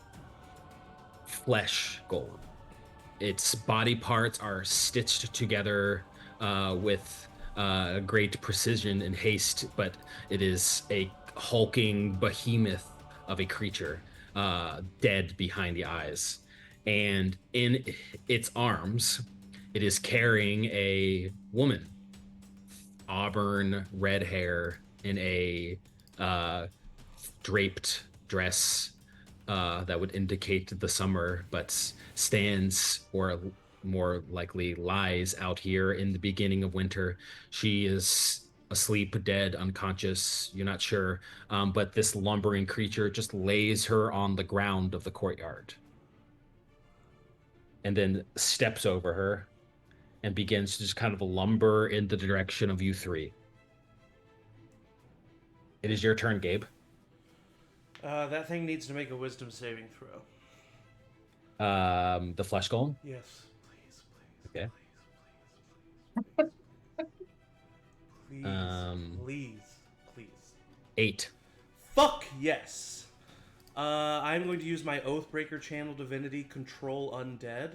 flesh golem. Its body parts are stitched together with great precision and haste, but it is a hulking behemoth of a creature, dead behind the eyes. And in its arms, it is carrying a woman, auburn red hair in a draped dress that would indicate the summer, but stands, or more likely lies, out here in the beginning of winter. She is asleep, dead, unconscious, you're not sure, but this lumbering creature just lays her on the ground of the courtyard and then steps over her and begins to just kind of lumber in the direction of you three. It is your turn, Gabe. That thing needs to make a wisdom saving throw. The flesh golem? Yes, please. Okay. Please. 8. Fuck yes. I'm going to use my Oathbreaker Channel Divinity Control Undead.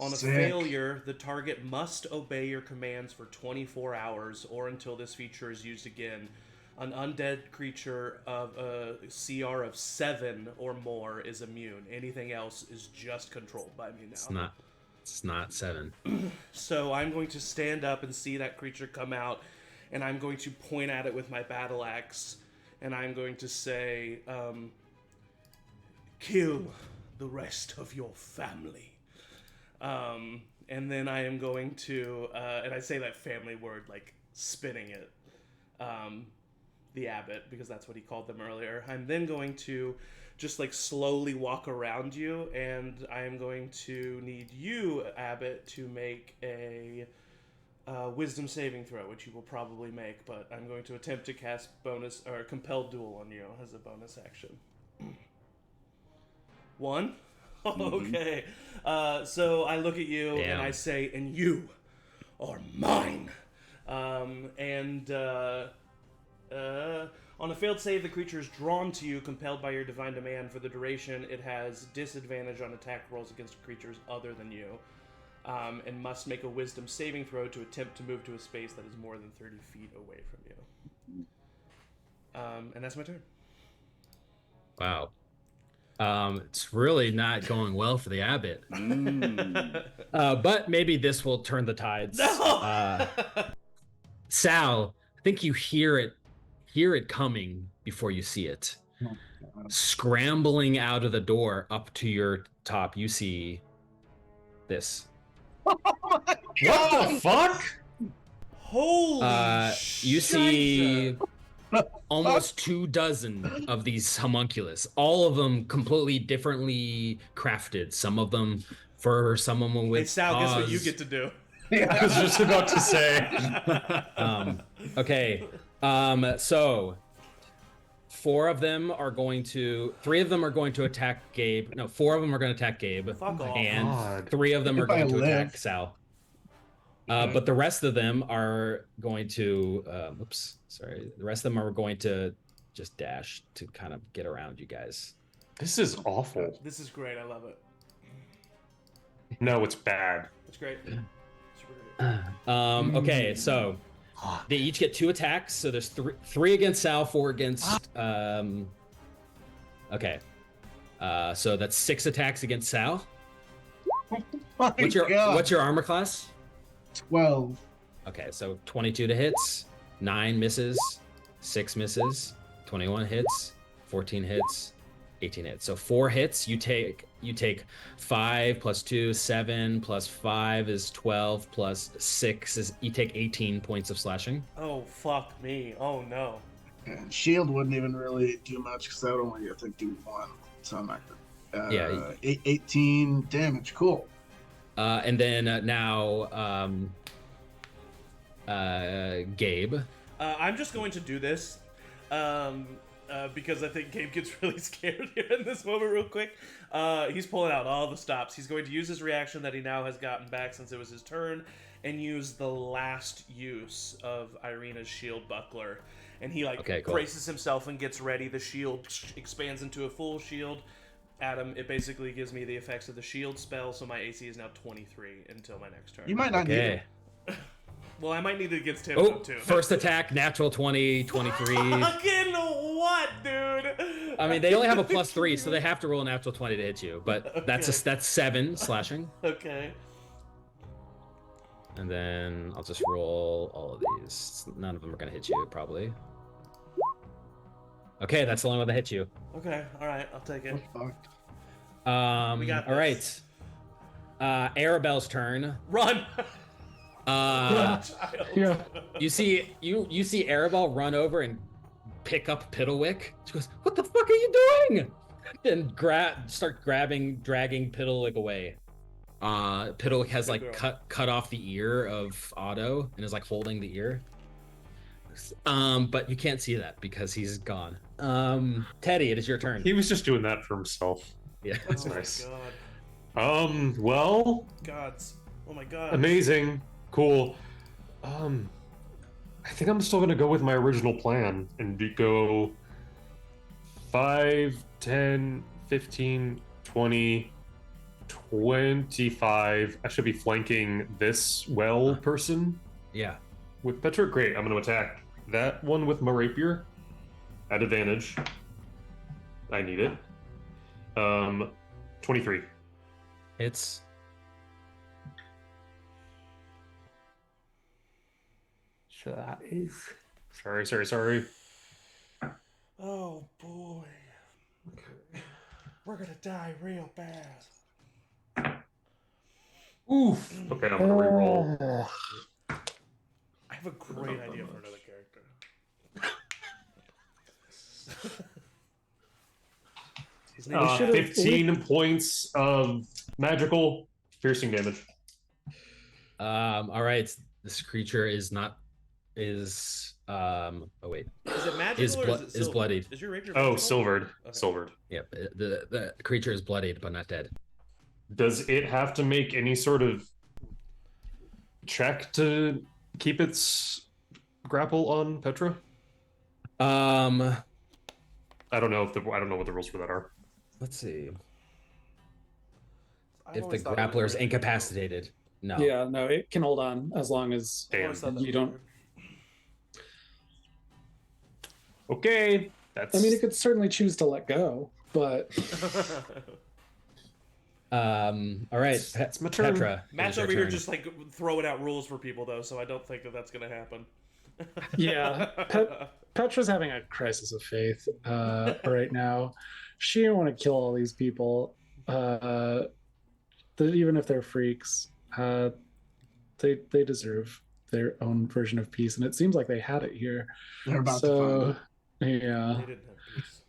On a Sick. failure, the target must obey your commands for 24 hours or until this feature is used again. An undead creature of a CR of 7 or more is immune. Anything else is just controlled by me now. It's not 7. So I'm going to stand up and see that creature come out, and I'm going to point at it with my battle axe, and I'm going to say, kill the rest of your family. And then I am going to, and I say that family word like spinning it, the abbot, because that's what he called them earlier. I'm then going to just like slowly walk around you, and I am going to need you, abbot, to make a wisdom saving throw, which you will probably make, but I'm going to attempt to cast bonus or compelled duel on you as a bonus action. 1. Okay. So I look at you and Damn. I say, and you are mine. And on a failed save, the creature is drawn to you, compelled by your divine demand. For the duration, it has disadvantage on attack rolls against creatures other than you, and must make a wisdom saving throw to attempt to move to a space that is more than 30 feet away from you. And that's my turn. Wow. It's really not going well for the abbot. But maybe this will turn the tides. No! Sal, I think you hear it coming before you see it. Oh, God. Scrambling out of the door up to your top, you see this. Oh my What God! the fuck? Holy You see What almost 24 of these homunculus, all of them completely differently crafted. Some of them for someone with Hey, Sal, guess what you paws. get to do? I was just about to say. Okay. So 3 of them are going to attack Gabe. No, 4 of them are going to attack Gabe. Fuck off. And God. 3 of them are If I going to attack live. Sal. Okay. But the rest of them are going to the rest of them are going to just dash to kind of get around you guys. This is awful. This is great. I love it. No, it's bad. It's great. Super great. Okay, so they each get 2 attacks. So there's 3 against Sal, 4 against. Okay, so that's 6 attacks against Sal. My What's your God. armor class? 12. Okay, so 22 to hits, 9 misses, 6 misses, 21 hits, 14 hits, 18 hits. So 4 hits. You take 5 plus 2, 7 plus 5 is 12 plus 6 is you take 18 points of slashing. Oh, fuck me. Oh, no. And shield wouldn't even really do much because that would only, I think, do 1. So I'm not good. Yeah. 18 damage. Cool. And then now Gabe. I'm just going to do this because I think Gabe gets really scared here in this moment real quick. He's pulling out all the stops. He's going to use his reaction that he now has gotten back since it was his turn and use the last use of Irina's shield buckler. And he Okay, cool. braces himself and gets ready. The shield expands into a full shield. Adam, it basically gives me the effects of the shield spell, so my AC is now 23 until my next turn. You might not need Okay. it. Well, I might need it against him Oh, too. first attack, natural 20, 23. Fucking what, dude? I mean, they only have a +3, so they have to roll a natural 20 to hit you. But that's 7 slashing. Okay. And then I'll just roll all of these. None of them are going to hit you, probably. Okay, that's the only one that hit you. Okay. All right. I'll take it. Fuck. We got all this. right. Arabelle's turn. Run. Child. Yeah. You see Arabelle run over and pick up Piddlewick. She goes, "What the fuck are you doing?" And start dragging Piddlewick away. Piddlewick has Good like girl. cut off the ear of Otto and is like holding the ear. But you can't see that because he's gone. Teddy, it is your turn. He was just doing that for himself. Yeah. That's Oh my nice. God. Well, Gods. Oh my God. amazing. Cool. I think I'm still gonna go with my original plan and go 5, 10, 15, 20, 25. I should be flanking this person Yeah. with Petra. Great. I'm gonna attack that one with my rapier at advantage. I need it. 23. It's So that is. Sorry. Oh boy. We're gonna die real bad. Oof. Okay, I'm gonna reroll. I have a great idea for another character. His name is should've- 15 points of magical piercing damage. all right. This creature is oh wait. Is it magical Is or blo- is it is silver? bloodied. Is your rapier Oh, magical? silvered. Okay. Silvered. Yep. The creature is bloodied but not dead. Does it have to make any sort of check to keep its grapple on Petra? I don't know what the rules for that are. Let's see. I've If the always thought it was grappler is weird. incapacitated, no. Yeah, no, it can hold on as long as I've always thought that you was don't. weird. Okay, that's. I mean, it could certainly choose to let go, but All right, It's my turn. Petra. it Matt's is your over here turn. just like throwing out rules for people though, so I don't think that that's gonna happen. yeah, Petra's having a crisis of faith right now. She didn't want to kill all these people, even if they're freaks. They deserve their own version of peace, and it seems like they had it here. They're about to find it. Yeah. They didn't have peace.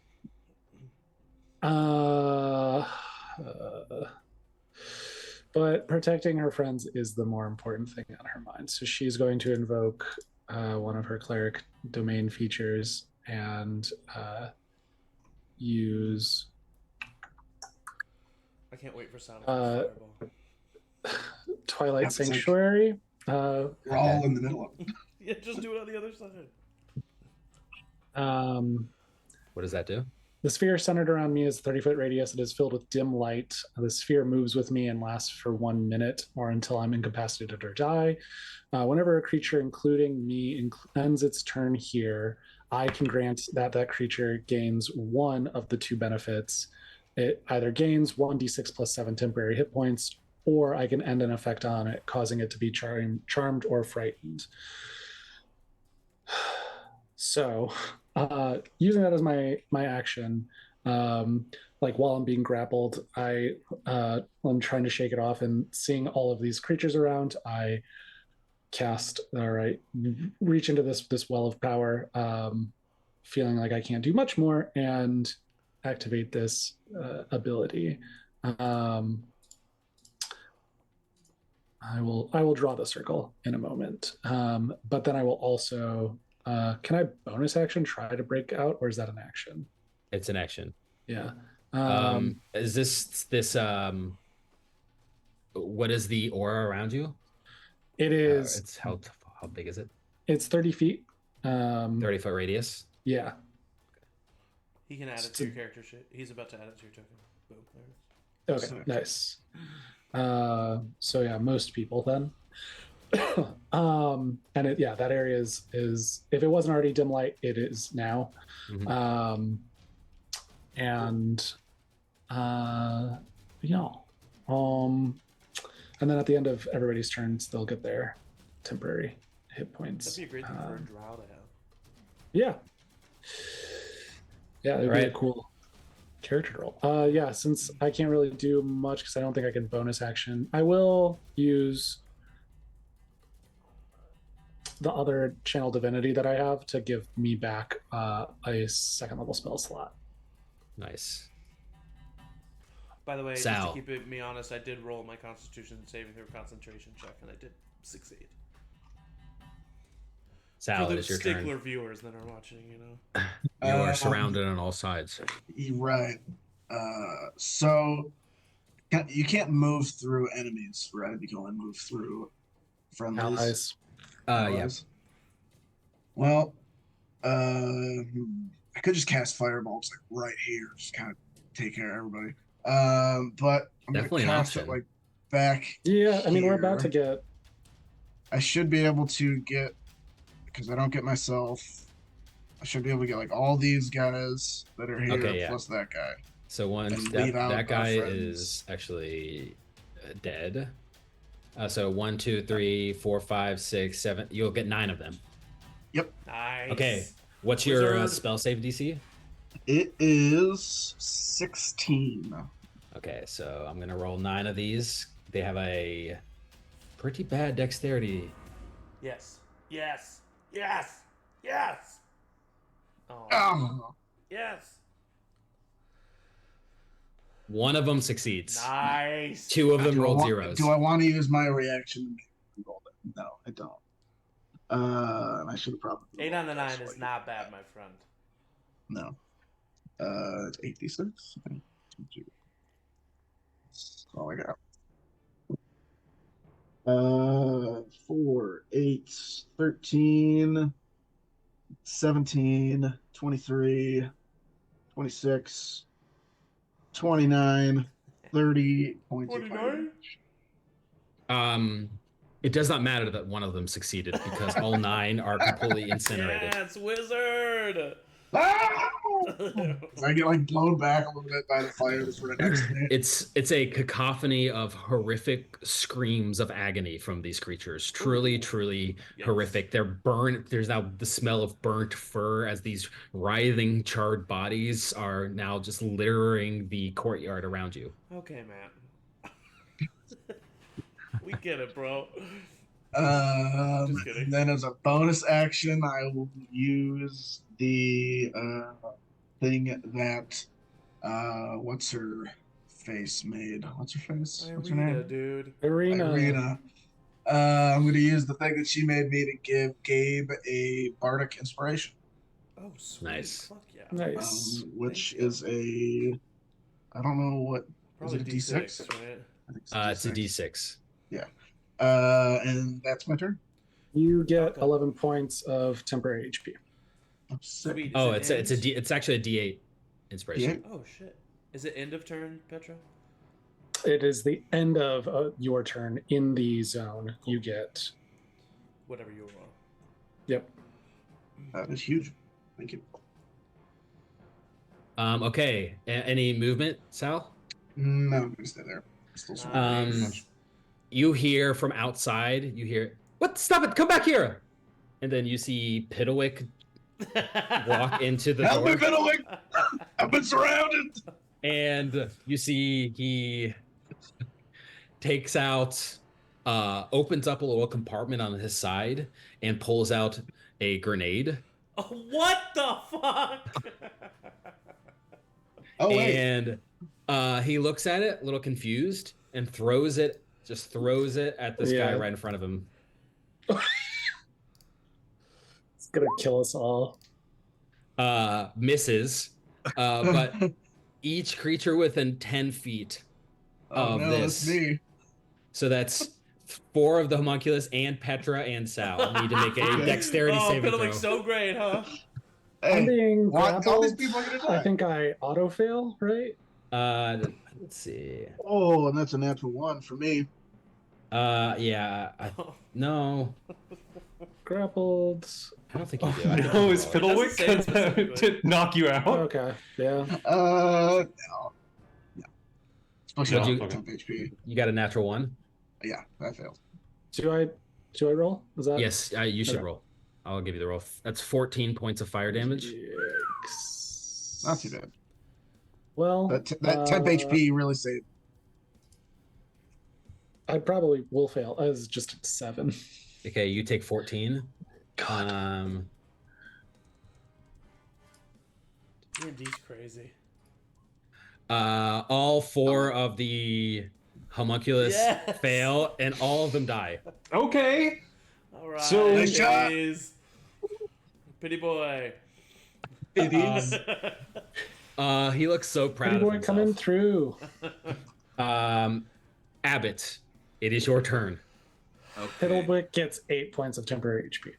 But protecting her friends is the more important thing on her mind. So she's going to invoke one of her cleric domain features and use. I can't wait for sound of fireball. Twilight That's like- Sanctuary. We're all in the middle of it. Yeah, just do it on the other side. What does that do? The sphere centered around me is a 30-foot radius. It is filled with dim light. The sphere moves with me and lasts for 1 minute or until I'm incapacitated or die. Whenever a creature, including me, ends its turn here, I can grant that that creature gains one of the two benefits. It either gains 1d6 plus 7 temporary hit points, or I can end an effect on it, causing it to be charmed or frightened. So, using that as my action, like while I'm being grappled, I'm trying to shake it off, and seeing all of these creatures around, I reach into this well of power, feeling like I can't do much more, and activate this ability. I will draw the circle in a moment, but then I will also. Can I bonus action try to break out, or is that an action? It's an action. Yeah. Is this what is the aura around you? It is. It's how big is it? It's 30 feet. 30-foot radius. Yeah. He can add it to your character sheet. He's about to add it to your token. Boom. There it is. Okay. Nice. So yeah, most people then. And that area is if it wasn't already dim light, it is now. Mhm. And then at the end of everybody's turns, they'll get their temporary hit points. That'd be a great thing for a drow to have. Yeah, it'd be a Right. cool character roll. Yeah, since I can't really do much because I don't think I can bonus action, I will use the other channel divinity that I have to give me back a second level spell slot. Nice. By the way, Sal. just to keep me honest, I did roll my Constitution saving throw concentration check, and I did succeed. Sal, For it the is your stickler turn. viewers that are watching, you know. You are surrounded on all sides. Right. So you can't move through enemies, right? You can only move through friendlies. Allies. Yeah. Allies. Well, I could just cast fireballs like right here, just kind of take care of everybody. But I'm Definitely an gonna cast option. it like back. Yeah, I mean we're about to here. get. I should be able to get, because I don't get myself. I should be able to get like all these guys that are here Okay, yeah. plus that guy. So one And step, leave out that our guy friends. is actually dead. So 1, 2, 3, 4, 5, 6, 7. You'll get 9 of them. Nice. Okay. What's your Wizard. spell save DC? It is 16. Okay, so I'm gonna roll 9 of these. They have a pretty bad dexterity. Yes. Yes. Yes. Yes. Oh. Oh, Yes. One of them succeeds. Nice. 2 of them do I rolled want- zeros. Do I want to use my reaction to make roll it? No, I don't. I should have probably. 8 on the 9 rolled is this not bad, my friend. No. It's 8d6. all I got. 4, 8, 13, 17, 23, 26, 29, 30 points of fire 29? damage. It does not matter that one of them succeeded because all 9 are completely incinerated. Yes, wizard! Ah! I get like blown back a little bit by the fire that's right next to me. It's a cacophony of horrific screams of agony from these creatures. Truly, truly Yes. horrific. They're burnt. There's now the smell of burnt fur as these writhing, charred bodies are now just littering the courtyard around you. Okay, Matt. We get it, bro. Just kidding. And then as a bonus action, I will use the thing that what's her face made? What's her face? What's her Irina, name? dude. Irina. I'm going to use the thing that she made me to give Gabe a bardic inspiration. Oh, sweet. Nice. Fuck yeah. Nice. Which Thank you. is a, I don't know what, Probably is it a D6, D6? right? I think It's a D6. Yeah. And that's my turn. You get Okay. 11 points of temporary HP. I'm sick. Sweet. Oh, Is it's it end? it's actually a D8 inspiration. Oh, shit. Is it end of turn, Petra? It is the end of your turn in the zone. You get. Whatever you want. Yep. That is huge. Thank you. Okay. Any movement, Sal? No, I'm going to stay there. Still sort of Um, much. You hear from outside. You hear, "What? Stop it! Come back here!" And then you see Piddlewick walk into the Help me, door, Piddlewick! I've been surrounded! and you see he takes out, opens up a little compartment on his side, and pulls out a grenade. Oh, what the fuck? Oh, wait. And he looks at it, a little confused, and throws it at this guy Yeah. right in front of him. It's going to kill us all. Misses, but each creature within 10 feet Oh, of no, this. that's me. So that's 4 of the homunculus and Petra and Sal need to make a dexterity Oh, saving throw. Piddlewick's so great, huh? I'm Hey, being what? All these grappled. people are going to I die. think I auto fail, right? Let's see. Oh, and that's a natural 1 for me. Yeah. No, Grappled. I don't think you do. I think No, you is roll it. Fiddlewick Doesn't say gonna specifically. to knock you out? Okay. Yeah. No. Especially What'd on you- 10 HP. You got a natural 1? Yeah, that failed. Do I roll? Is that? Yes, you should Okay. roll. I'll give you the roll. That's 14 points of fire damage. Yikes. Not too bad. Well, That 10 HP really saved. I probably will fail as just a 7. Okay, you take 14. God. D&D's crazy. All 4 of the homunculus Yes! fail, and all of them die. Okay. All right. So- Nice shot. Please. Pity boy. It is. He looks so proud Pretty of boy himself. coming through. Abbott, it is your turn. Okay. Piddlewick gets 8 points of temporary HP.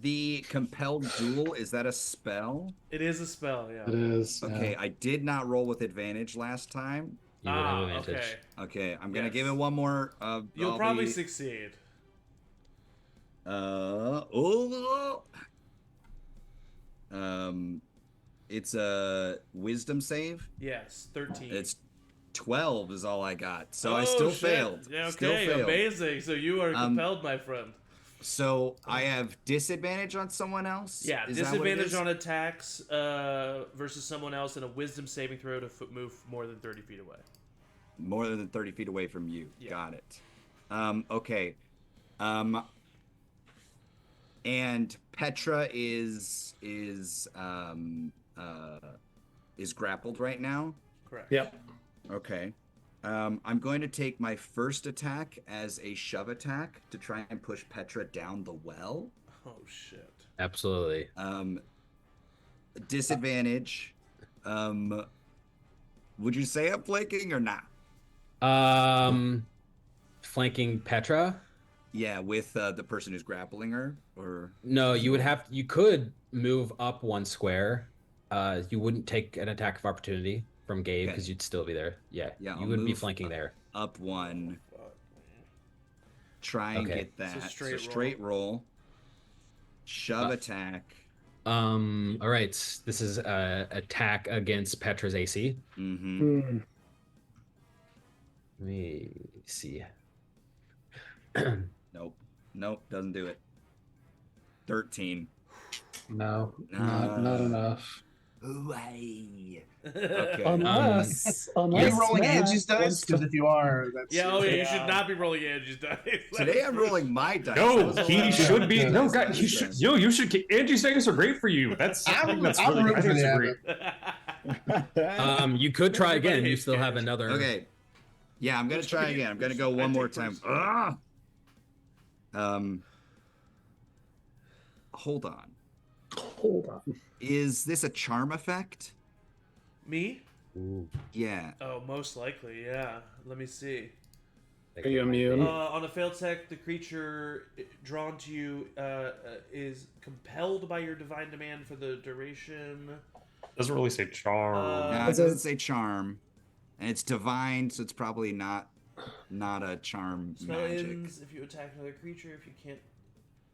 The compelled duel, is that a spell? It is a spell, yeah. It is. Okay, I did not roll with advantage last time. You would have advantage. Okay. Okay, I'm gonna Yes. give it one more. You'll I'll probably be- succeed. It's a wisdom save. Yes, 13. It's 12 is all I got, so I Oh, still shit. failed. Yeah, Still okay, failed. amazing. So you are compelled, my friend. So I have disadvantage on someone else. Yeah, Is that what it disadvantage is? on attacks versus someone else, and a wisdom saving throw to move more than 30 feet away. More than 30 feet away from you. Yeah. Got it. Okay. And Petra is grappled right now. Correct. Yep. Okay. I'm going to take my first attack as a shove attack to try and push Petra down the well. Oh, shit. Absolutely. Disadvantage. Would you say I'm flanking or not? Flanking Petra. Yeah, with the person who's grappling her, or No, you could move up 1 square. You wouldn't take an attack of opportunity from Gabe because Okay. you'd still be there. Yeah, Yeah, you I'll would be move flanking there. up 1. Fuck, man. Try and Okay. get that. straight Straight roll. Shove attack. All right. This is attack against Petra's AC. Mm-hmm. Let me see. Nope, doesn't do it. 13. No, not enough. Way. Okay. Unless Are you rolling Matt Angie's dice? wants Because to- if you are, that's Yeah, oh yeah, you should not be rolling Angie's dice. Today I'm rolling my dice. No, That was he allowed. should be. No, That's God, not you should. sense. Yo, you should. Angie's dice are great for you. That's. I think that's I'm really. I rooting think for it's the great. You could try Everybody again. You hates still have Gage. another. Okay. Yeah, I'm gonna try again. I'm gonna go one more time. Hold on. Hold on. Is this a charm effect? Me? Ooh. Yeah. Oh, most likely, yeah. Let me see. Are you immune? On a failed check, the creature drawn to you is compelled by your divine demand for the duration. Doesn't really say charm. No, it doesn't say charm, and it's divine, so it's probably not a charm Spell magic. ends if you attack another creature. If you can't.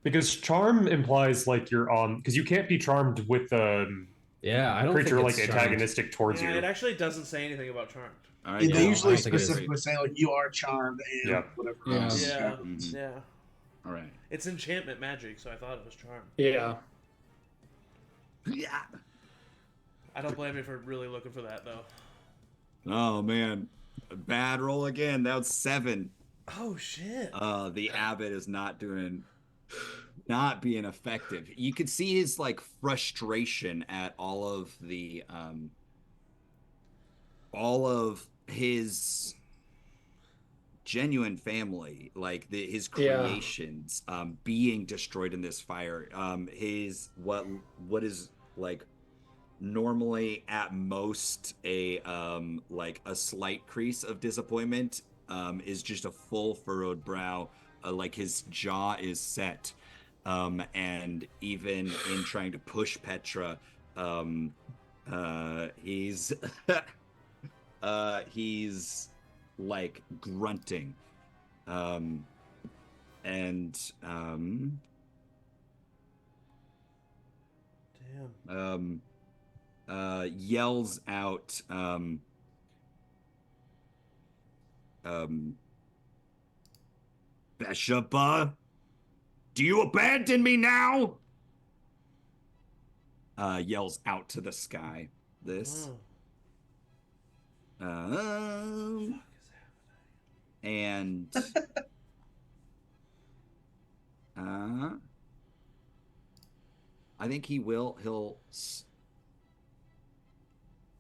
Because charm implies like you're on. Because you can't be charmed with Yeah, I don't creature think like it's charmed. antagonistic towards Yeah, you. it actually doesn't say anything about charmed. All right, they yeah, usually I don't think it is. specifically say like you are charmed and Yeah. whatever Yeah. else. Yeah, Mhm. yeah. All right. It's enchantment magic, so I thought it was charmed. Yeah. Yeah. I don't blame you for really looking for that though. Oh man, a bad roll again. That was 7. Oh shit. The abbot is not being effective. You could see his like frustration at all of his genuine family, like his creations, being destroyed in this fire. His what is like normally at most a slight crease of disappointment is just a full furrowed brow. Like his jaw is set, and even in trying to push Petra, he's he's like grunting, and Damn. yells out, Beshaba, do you abandon me now? Yells out to the sky. This. Oh. And I think he'll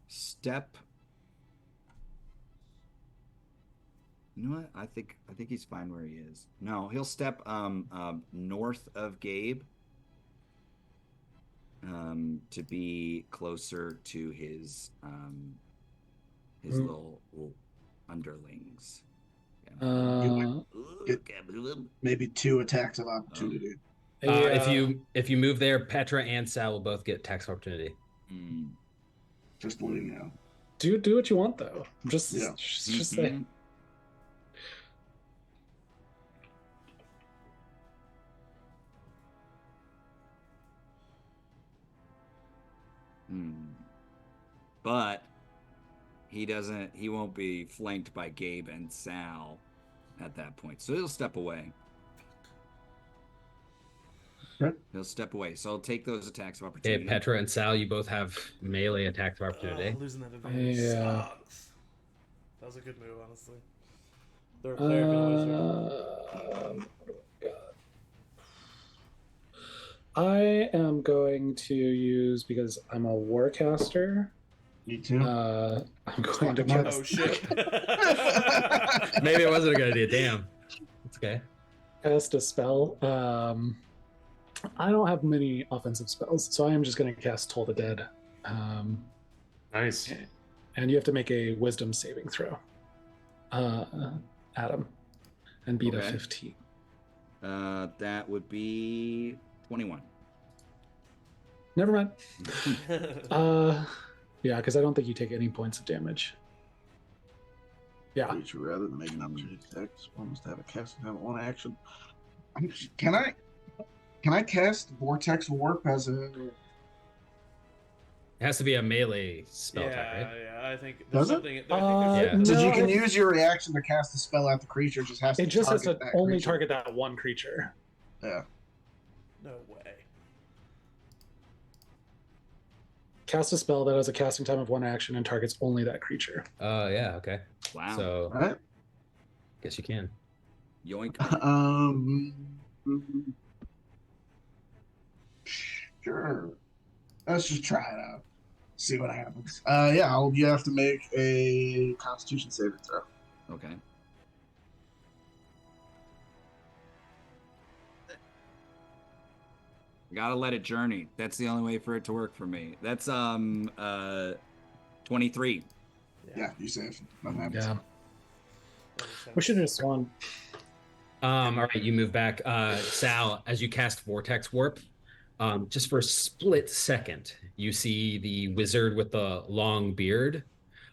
step. You know what? I think he's fine where he is. No, he'll step north of Gabe, to be closer to his little underlings. You maybe 2 attacks of opportunity. If you move there, Petra and Sal will both get tax opportunity. Just letting you know. Do what you want though. Just say. But he won't be flanked by Gabe and Sal at that point. So he'll step away. Okay. He'll step away. So I'll take those attacks of opportunity. Okay, Petra and Sal, you both have melee attacks of opportunity. Losing that advantage sucks. That was a good move, honestly. They're a I am going to use, because I'm a warcaster. Me too. I'm going to Fucking cast, Oh shit. Maybe it wasn't a good idea. Damn. It's okay. cast a spell. I don't have many offensive spells, so I am just going to cast Toll the Dead. Nice. And you have to make a wisdom saving throw, Adam, and beat a Okay. 15. That would be 21. Never mind. Yeah, because I don't think you take any points of damage. Yeah. Creature rather than make an opportunity attack. One must have a casting time at one action. Can I cast Vortex Warp as a? It has to be a melee spell attack, right? Yeah, I think Does there's it? something. Yeah. There's So No, you can I- use your reaction to cast a spell at the creature. Just has to. It just has to target that only creature. target that one creature. Yeah. no way. Cast a spell that has a casting time of one action and targets only that creature. Yeah, okay. Wow. So, All right. guess you can. Yoink. Sure. Let's just try it out. See what happens. You have to make a Constitution saving throw. Okay. Gotta let it journey. That's the only way for it to work for me. That's 23. Yeah, you save. Nothing happens. Yeah. We should have just won. All right, you move back. Sal, as you cast Vortex Warp, just for a split second, you see the wizard with the long beard,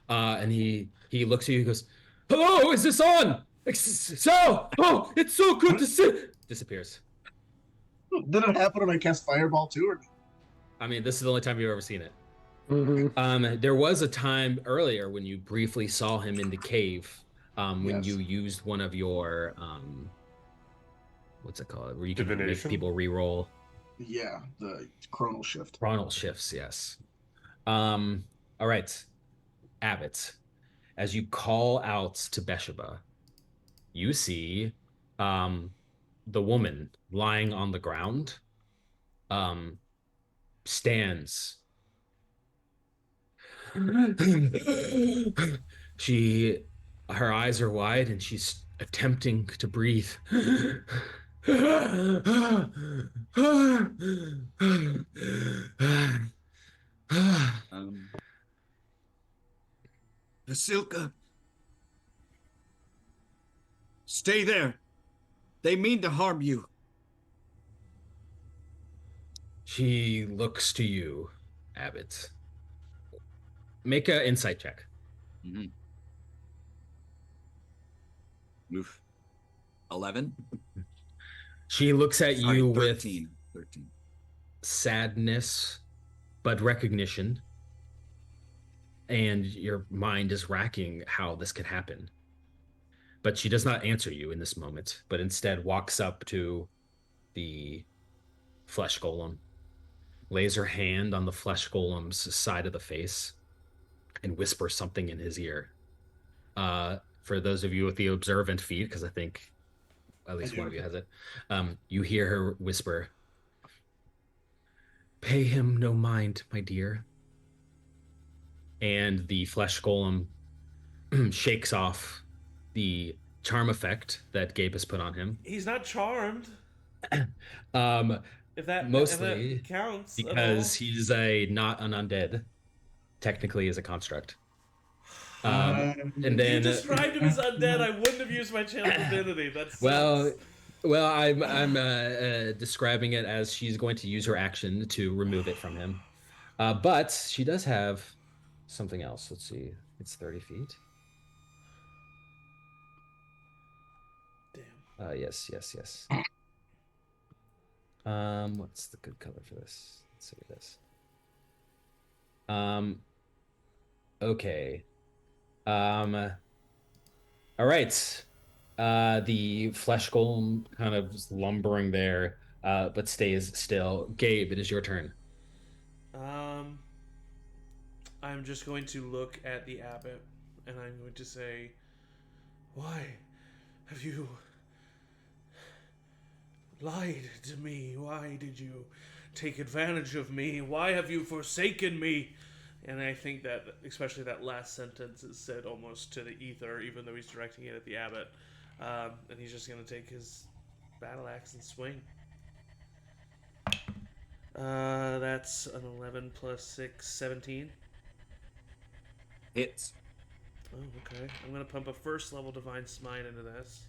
and he looks at you and goes, "Hello, is this on? Sal, oh, it's so good to see." Disappears. Did it happen when I cast Fireball too? Or... I mean, this is the only time you've ever seen it. Mm-hmm. There was a time earlier when you briefly saw him in the cave, when Yes. you used one of your what's it called? Where you can make Divination? people re-roll. Yeah, the chronal shift. Chronal shifts, yes. All right, Abbott, as you call out to Besheba, you see the woman lying on the ground stands. Her eyes are wide and she's attempting to breathe. Vasilka. Stay there. They mean to harm you. She looks to you, Abbott. Make an insight check. Mm-hmm. Oof. 11? She looks at Sorry, you 13. with 13. sadness, but recognition. And your mind is racking how this could happen. But she does not answer you in this moment, but instead walks up to the flesh golem, lays her hand on the flesh golem's side of the face, and whispers something in his ear. For those of you with the observant feed, because I think at least one of you has it, you hear her whisper, "Pay him no mind, my dear." And the flesh golem shakes off the charm effect that Gabe has put on him. He's not charmed. If that Mostly counts, because he's not an undead, technically is a construct. And you then described him as undead. I wouldn't have used my channel divinity. That's well, I'm describing it as she's going to use her action to remove it from him, but she does have something else. Let's see, it's 30 feet. Damn. Yes. What's the good color for this? Let's see this. Okay. All right. The flesh golem kind of is lumbering there, but stays still. Gabe, it is your turn. I'm just going to look at the abbot, and I'm going to say, "Why have you lied to me? Why did you take advantage of me? Why have you forsaken me?" And I think that, especially that last sentence, is said almost to the ether, even though he's directing it at the abbot. And he's just going to take his battle axe and swing. That's an 11 plus 6, 17. Hits. Oh, okay. I'm gonna pump a first level Divine Smite into this.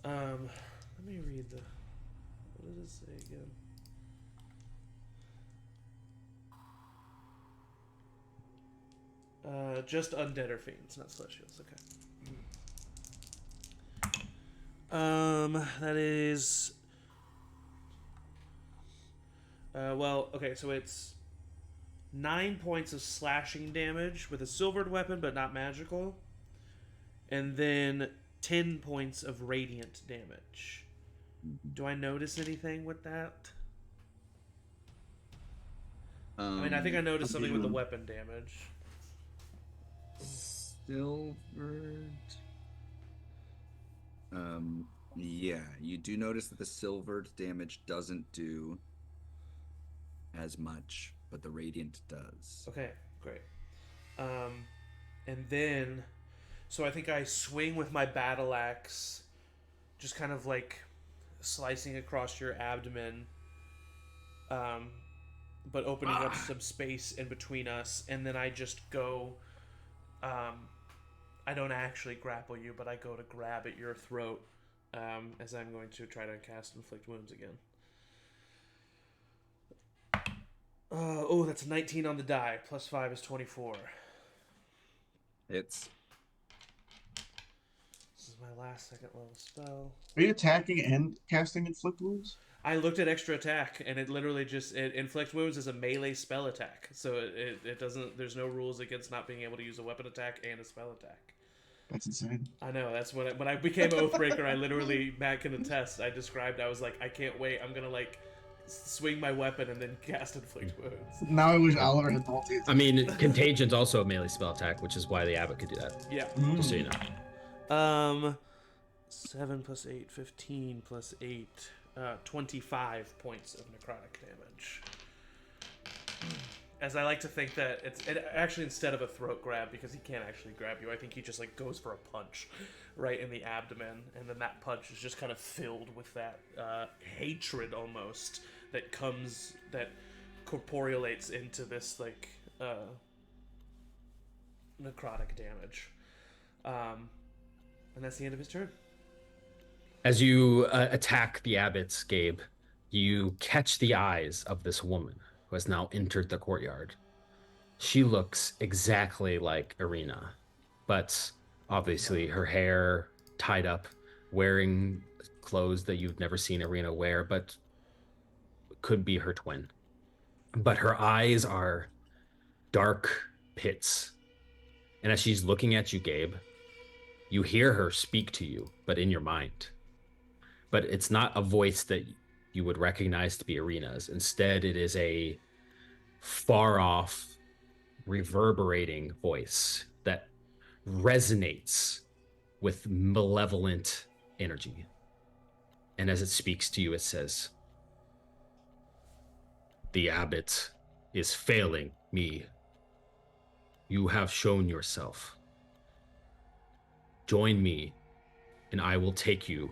Let me read the. What does it say again? Just undead or fiends, not celestials. Okay. That is. Well, okay, so it's 9 points of slashing damage with a silvered weapon, but not magical, and then 10 points of radiant damage. Do I notice anything with that? I mean, I think I noticed something with the weapon damage. Silvered. Yeah, you do notice that the silvered damage doesn't do as much, but the radiant does. Okay, great. And then, so I think I swing with my battle axe, just kind of like slicing across your abdomen, but opening up some space in between us, and then I just go. I don't actually grapple you, but I go to grab at your throat, as I'm going to try to cast Inflict Wounds again. Oh, that's a 19 on the die. Plus 5 is 24. It's This is my last second level spell. Are you attacking and casting Inflict Wounds? I looked at extra attack, and it literally just Inflict Wounds is a melee spell attack, so it doesn't. There's no rules against not being able to use a weapon attack and a spell attack. That's insane. I know. That's when I became Oathbreaker. I literally, Matt can attest. I was like, I can't wait. I'm gonna like swing my weapon and then cast Inflict Wounds. Now I wish Oliver had multi. I mean, Contagion's also a melee spell attack, which is why the abbot could do that. Yeah. Just so you know. 7 plus 8, 15 plus 8, 25 points of necrotic damage. As I like to think that it actually, instead of a throat grab, because he can't actually grab you, I think he just like goes for a punch right in the abdomen, and then that punch is just kind of filled with that hatred almost that corporealates into this like necrotic damage. And that's the end of his turn. As you attack the abbots, Gabe, you catch the eyes of this woman who has now entered the courtyard. She looks exactly like Irina, but obviously her hair tied up, wearing clothes that you've never seen Irina wear, but could be her twin. But her eyes are dark pits. And as she's looking at you, Gabe, you hear her speak to you, but in your mind. But it's not a voice that you would recognize to be Irina's. Instead, it is a far off, reverberating voice that resonates with malevolent energy. And as it speaks to you, it says, "The abbot is failing me. You have shown yourself. Join me, and I will take you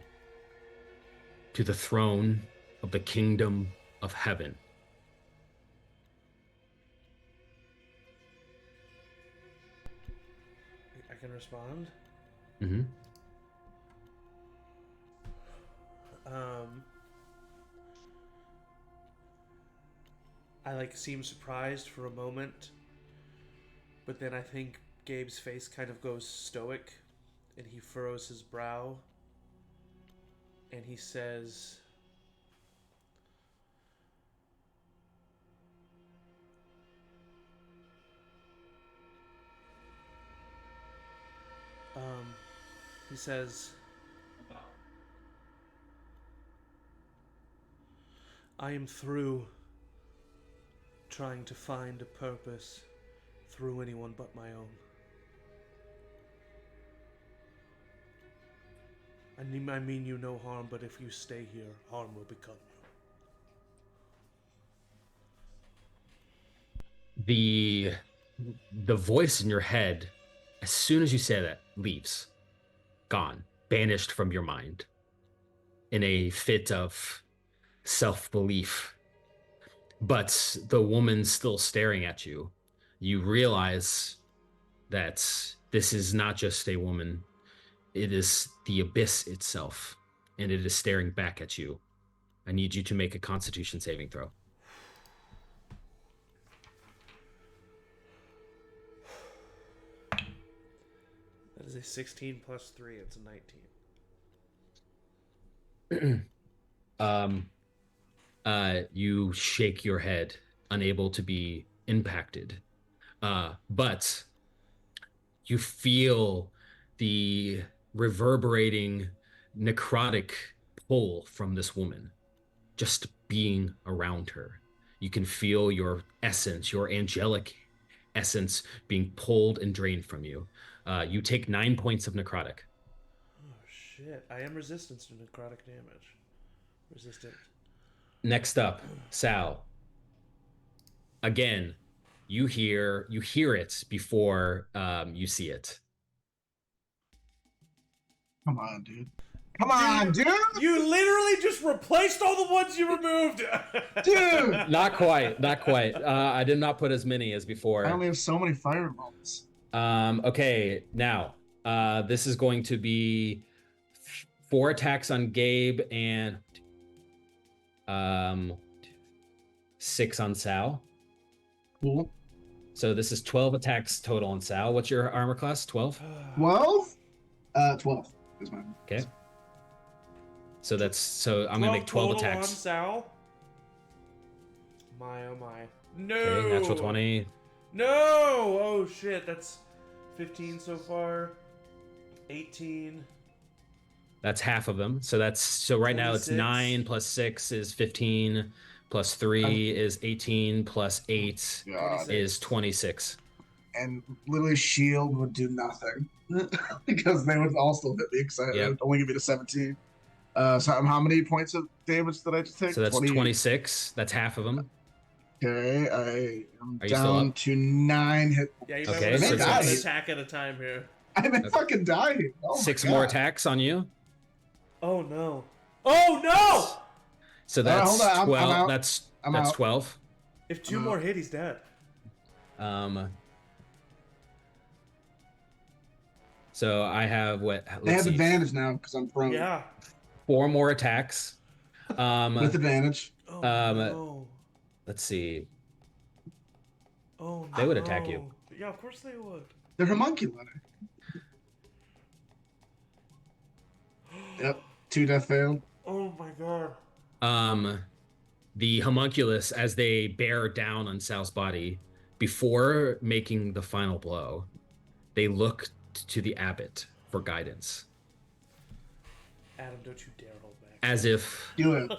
to the throne of the kingdom of heaven." I can respond. Mm-hmm. I like seem surprised for a moment, but then I think Gabe's face kind of goes stoic, and he furrows his brow, and he says, "I am through trying to find a purpose through anyone but my own. I mean you no harm, but if you stay here, harm will become you." The voice in your head, as soon as you say that, leaves. Gone. Banished from your mind. In a fit of self-belief. But the woman still staring at you you realize that this is not just a woman. It is the abyss itself, and it is staring back at you. I need you to make a Constitution saving throw. That is a 16 plus 3. It's a 19. You shake your head, unable to be impacted. But you feel the reverberating necrotic pull from this woman, just being around her. You can feel your essence, your angelic essence being pulled and drained from you. You take 9 points of necrotic. Oh, shit. I am resistant to necrotic damage. Resistant. Next up, Sal. Again, you hear it before you see it. Come on, dude. Come on, dude! You literally just replaced all the ones you removed! Dude! Not quite. I did not put as many as before. I only have so many fireballs. Okay, now, this is going to be 4 attacks on Gabe and 6 on Sal. Cool. So this is 12 attacks total on Sal. What's your armor class? 12? 12? 12 is mine. Okay. So I'm gonna make 12 total attacks. On Sal. My oh my. No. Okay, natural 20. No. Oh shit. That's 15 so far. 18. That's half of them. So right now it's 26. 9 plus 6 is 15 plus 3 is 18 plus 8 God. is 26. And literally shield would do nothing. Because they would all still hit me because Yep. it would only give me the 17. So how many points of damage did I just take? So that's 20. 26. That's half of them. Okay, I am Are you still down up? to 9 hit. Yeah, you Okay, might so want to it's- an attack at a time here. I may fucking die here. Oh my 6 more God. attacks on you. Oh no. Oh no! So that's hold on, I'm 12. out. That's I'm that's out. 12. If 2 more hit, he's dead. So I have They let's have see, advantage now because I'm prone. Yeah. 4 more attacks. With advantage. Oh no. Let's see. Oh no. They would attack you. Yeah, of course they would. They're homuncular. Yep. 2 death failed. Oh my god. The homunculus, as they bear down on Sal's body, before making the final blow, they look to the abbot for guidance, Adam, don't you dare hold back. as if Do it.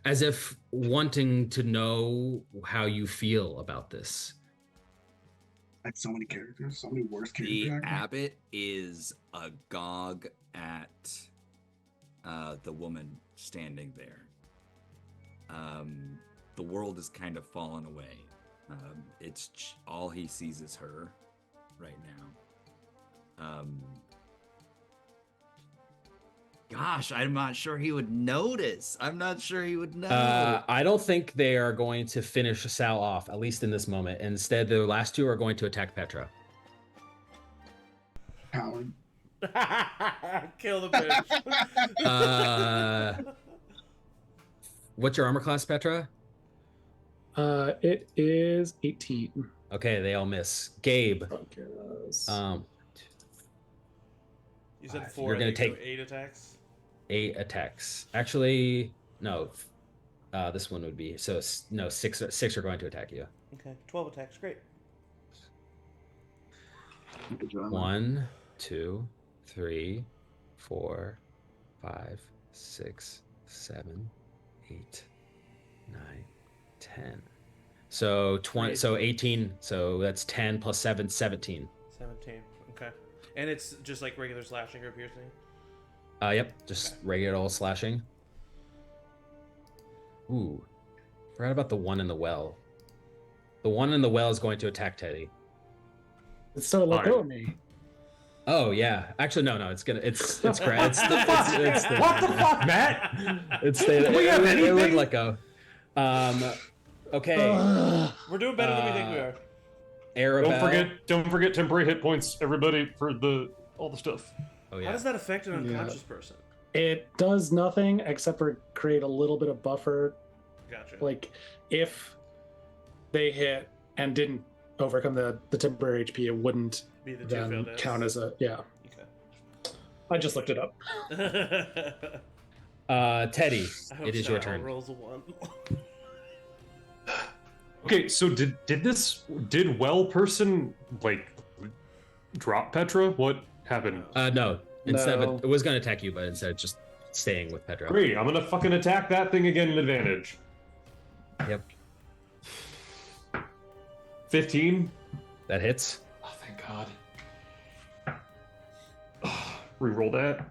as if wanting to know how you feel about this. I have so many characters, so many worse The characters. abbot is agog at the woman standing there. The world has kind of fallen away. All he sees is her right now. Gosh, I'm not sure he would notice. I'm not sure he would know. I don't think they are going to finish Sal off, at least in this moment. Instead, the last 2 are going to attack Petra. Coward. Kill the bitch. What's your armor class, Petra? It is 18. Okay, they all miss. Gabe, You said 4. you're gonna I think, take- so 8 attacks. 8 attacks. Actually, no. This one would be no 6. 6 are going to attack you. Okay, 12 attacks. Great. 1, 2, 3, 4, 5, 6, 7, 8, 9, 10. So 20. So 18. So that's 10 plus 7, 17. 17. Okay. And it's just like regular slashing or piercing? Yep, just regular old slashing. Ooh, forgot about the one in the well. The one in the well is going to attack Teddy. It's still let go of me. Oh yeah, actually no, it's great. It's what the fuck, Matt? It's the Do we have it would anything? let go. Okay. We're doing better than we think we are. Arabelle. Don't forget temporary hit points, everybody, for all the stuff. Oh yeah. How does that affect an unconscious person? It does nothing except for create a little bit of buffer. Gotcha. Like if they hit and didn't overcome the temporary HP, it wouldn't Be the then count as a Okay. I just looked it up. Teddy, I hope it is your Sal turn. rolls a 1. Okay, so did well person like drop Petra? What happened? No. Instead No. of it was going to attack you, but instead just staying with Petra. Great, I'm gonna fucking attack that thing again with advantage. Yep. 15. That hits. Oh, thank God. Reroll that.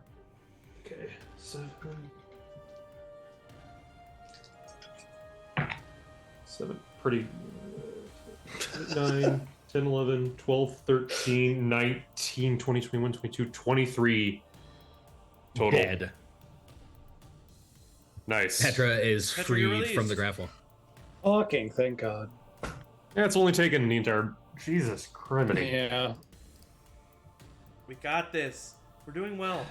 Okay, 7. Pretty. 9, 10, 11, 12, 13, 19, 20, 21, 22, 23 total. Dead. Nice. Petra is Petra, you're freed from the released. grapple. Fucking thank God. Yeah, it's only taken the entire. Jesus criminy. Yeah. We got this. We're doing well.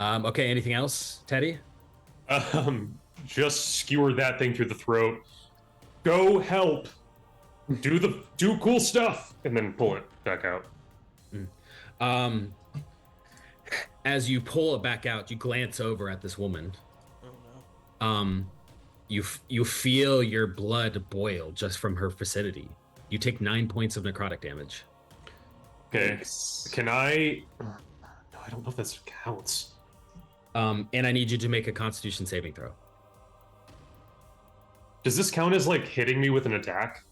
Okay, anything else, Teddy? Just skewer that thing through the throat. Go help. Do cool stuff, and then pull it back out. As you pull it back out, you glance over at this woman. Oh no. You feel your blood boil just from her vicinity. You take 9 points of necrotic damage. Okay. Can I? No, I don't know if this counts. And I need you to make a Constitution saving throw. Does this count as like hitting me with an attack?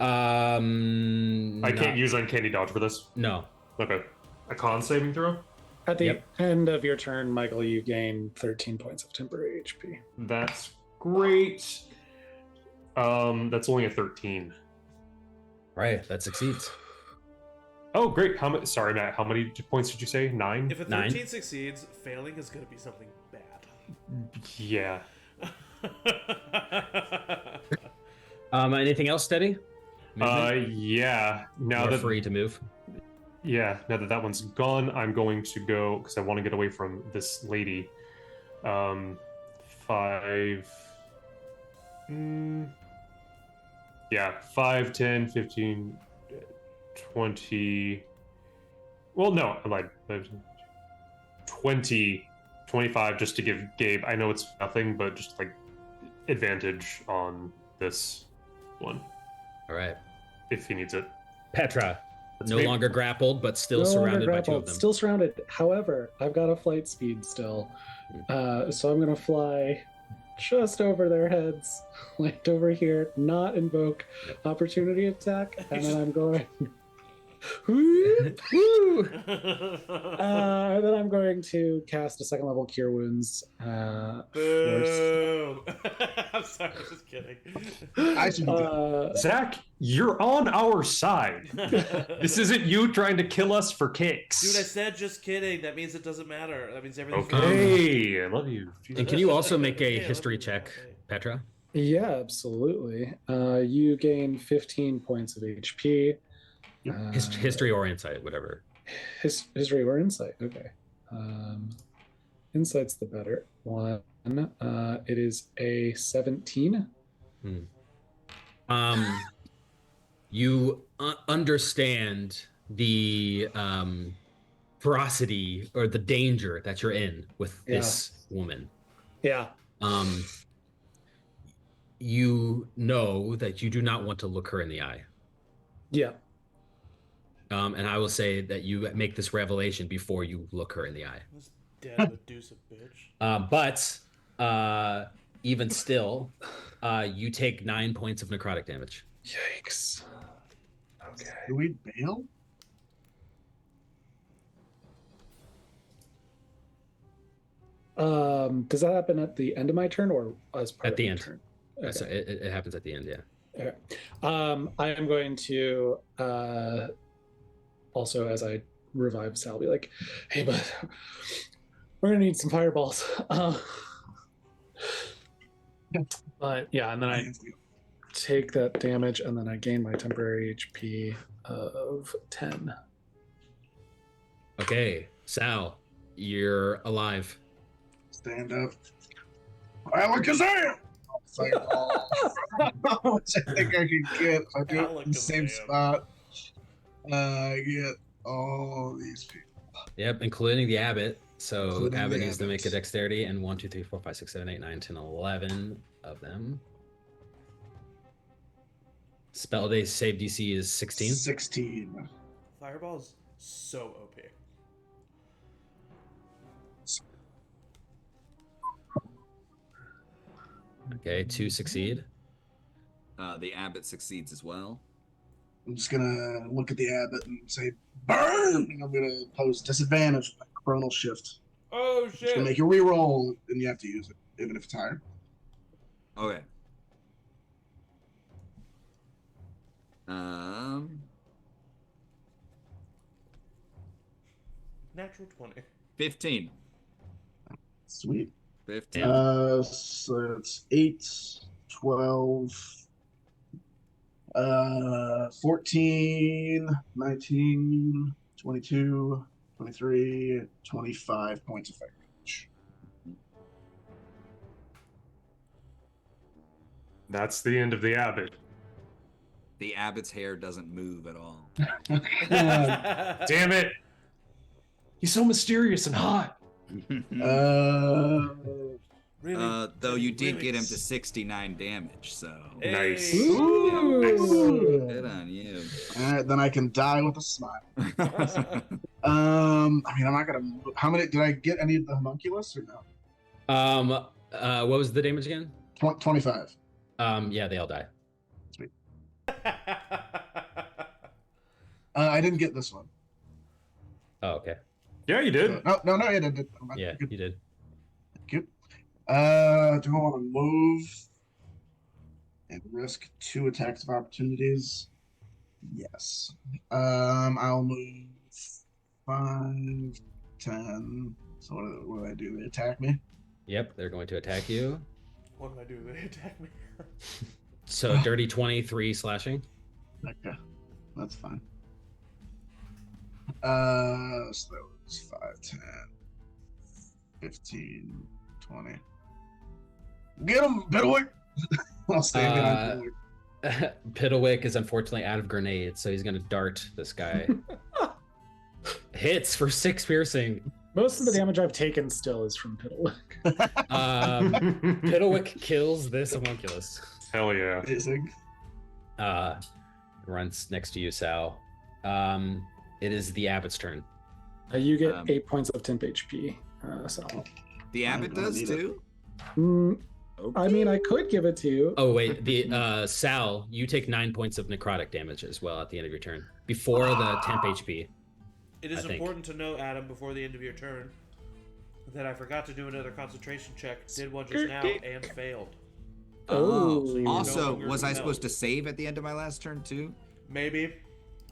I can't use uncanny dodge for this. No. Okay. A con saving throw. At the Yep. end of your turn, Michael, you gain 13 points of temporary HP. That's great. That's only a 13. Right, that succeeds. Oh, great. How many? Sorry, Matt. How many points did you say? 9. If a 9. 13 succeeds, failing is going to be something bad. Yeah. Anything else, Teddy? Yeah. Now You're that free to move. Yeah, now that one's gone, I'm going to go because I want to get away from this lady. 5. Yeah, 5, 10, 15, 20. Well, no, I lied. 20, 25 just to give Gabe, I know it's nothing, but just like advantage on this one All right. if he needs it. Petra, That's no me. longer grappled, but still No longer surrounded by 2 of grappled, them. still surrounded. However, I've got a flight speed still. So I'm going to fly just over their heads, land over here, not invoke opportunity attack, and then I'm going... Woo! And then I'm going to cast a second level Cure Wounds. Boom! I'm sorry, just kidding. I should. Zach, you're on our side. This isn't you trying to kill us for kicks. Dude, I said just kidding. That means it doesn't matter. That means everything's Okay, I love you. And can you also make a Yeah, history let me- check, Petra? Yeah, absolutely. You gain 15 points of HP. History or insight, whatever. History or insight. Okay. Insight's the better one. It is a 17. You understand the ferocity or the danger that you're in with this woman. Yeah. You know that you do not want to look her in the eye. Yeah. And I will say that you make this revelation before you look her in the eye. This dead Medusa bitch. But even still, you take 9 points of necrotic damage. Yikes. Okay. Do we bail? Does that happen at the end of my turn or as part At of the my end. turn? So it happens at the end, yeah. Okay. I am going to also, as I revive Sal, be like, "Hey, bud, we're gonna need some fireballs." But yeah, and then I take that damage, and then I gain my temporary HP of 10. Okay, Sal, you're alive. Stand up. Alakazam! Fireball. Which I think I could get. I do it in the same Alakazam. spot. I get all these people. Yep, including the abbot. So Including abbot the needs to make a abbots. dexterity, and 1, 2, 3, 4, 5, 6, 7, 8, 9, 10, 11 of them. Spell day save DC is 16. 16. Fireball's so OP. Okay, 2 succeed. The abbot succeeds as well. I'm just gonna look at the abbot and say, burn! And I'm gonna pose disadvantage with my chronal shift. Oh It's gonna shit! make you reroll, and you have to use it, even if it's higher. Okay. Natural 20. 15. Sweet. 15. So it's 8, 12, 14, 19, 22, 23, 25 points of fire damage. That's the end of the abbot. The abbot's hair doesn't move at all. Damn it! He's so mysterious and hot. Really? Though you did really get him to 69 damage, so Nice. Hey. Ooh. good on you. All right, then I can die with a smile. I mean, I'm not gonna. How many did I get? Any of the homunculus or no? What was the damage again? 25. Yeah, they all die. I didn't get this one. Oh, okay. Yeah, you did. No, I didn't. Yeah, Good. you did. Thank you. Do I want to move and risk 2 attacks of opportunities? Yes. I'll move 5, 10. So what do I do? They attack me? Yep, they're going to attack you. What did I do? They attack me. So dirty 23 slashing. Okay, that's fine. So that was 5, 10, 15, 20. Get him, Bitterwick! I'll stay behind Bitterwick. Piddlewick is unfortunately out of grenades, so he's going to dart this guy. Hits for 6 piercing. Most of the damage I've taken still is from Piddlewick. Piddlewick kills this homunculus. Hell yeah. Amazing. Runs next to you, Sal. It is the abbot's turn. You get 8 points of temp HP. So. The abbot don't does need it. too? I mean, I could give it to you. Oh wait, the Sal, you take 9 points of necrotic damage as well at the end of your turn before the temp HP. It is I think. important to know, Adam, before the end of your turn, that I forgot to do another concentration check. Did one just now and failed. Oh. So you're no Also, longer was I compelled. supposed to save at the end of my last turn too? Maybe.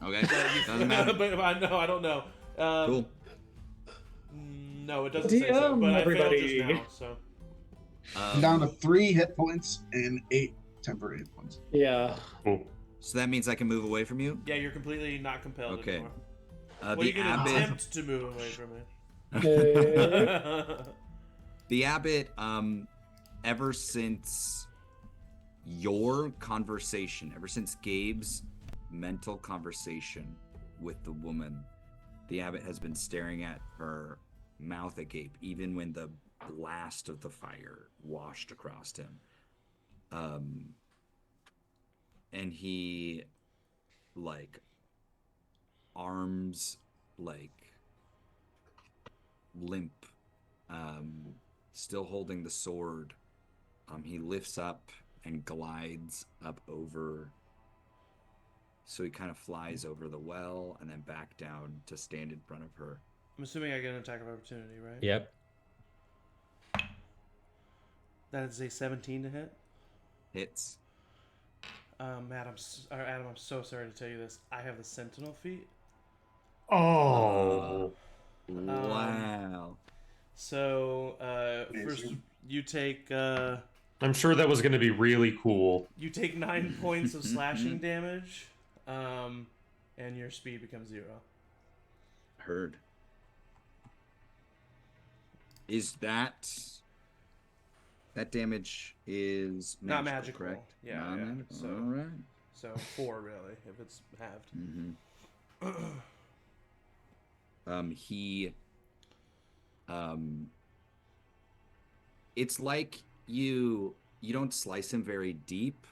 Okay. But Doesn't matter. but I don't know. Cool. No, it doesn't say so. DM, But I everybody. failed just now. So I'm down to 3 hit points and 8 temporary hit points. Yeah. Cool. So that means I can move away from you? yeah, you're completely not compelled Okay. anymore. Well, The you can abbot. attempt to move away from it. The abbot, ever since your conversation, ever since Gabe's mental conversation with the woman, the abbot has been staring at her, mouth agape, even when the blast of the fire washed across him. And he, like, arms, like, limp, still holding the sword. He lifts up and glides up over. So he kind of flies over the well and then back down to stand in front of her. I'm assuming I get an attack of opportunity, right? Yep. That is a 17 to hit. Hits. Adam, I'm so sorry to tell you this. I have the Sentinel feat. Oh. Wow. So, first Amazing. you take I'm sure that was going to be really cool. You take 9 points of slashing damage, and your speed becomes 0. Heard. Is that damage is Not magical, correct? yeah, Not yeah. magical. So- All right. So 4 really, if it's halved. He it's like you don't slice him very deep,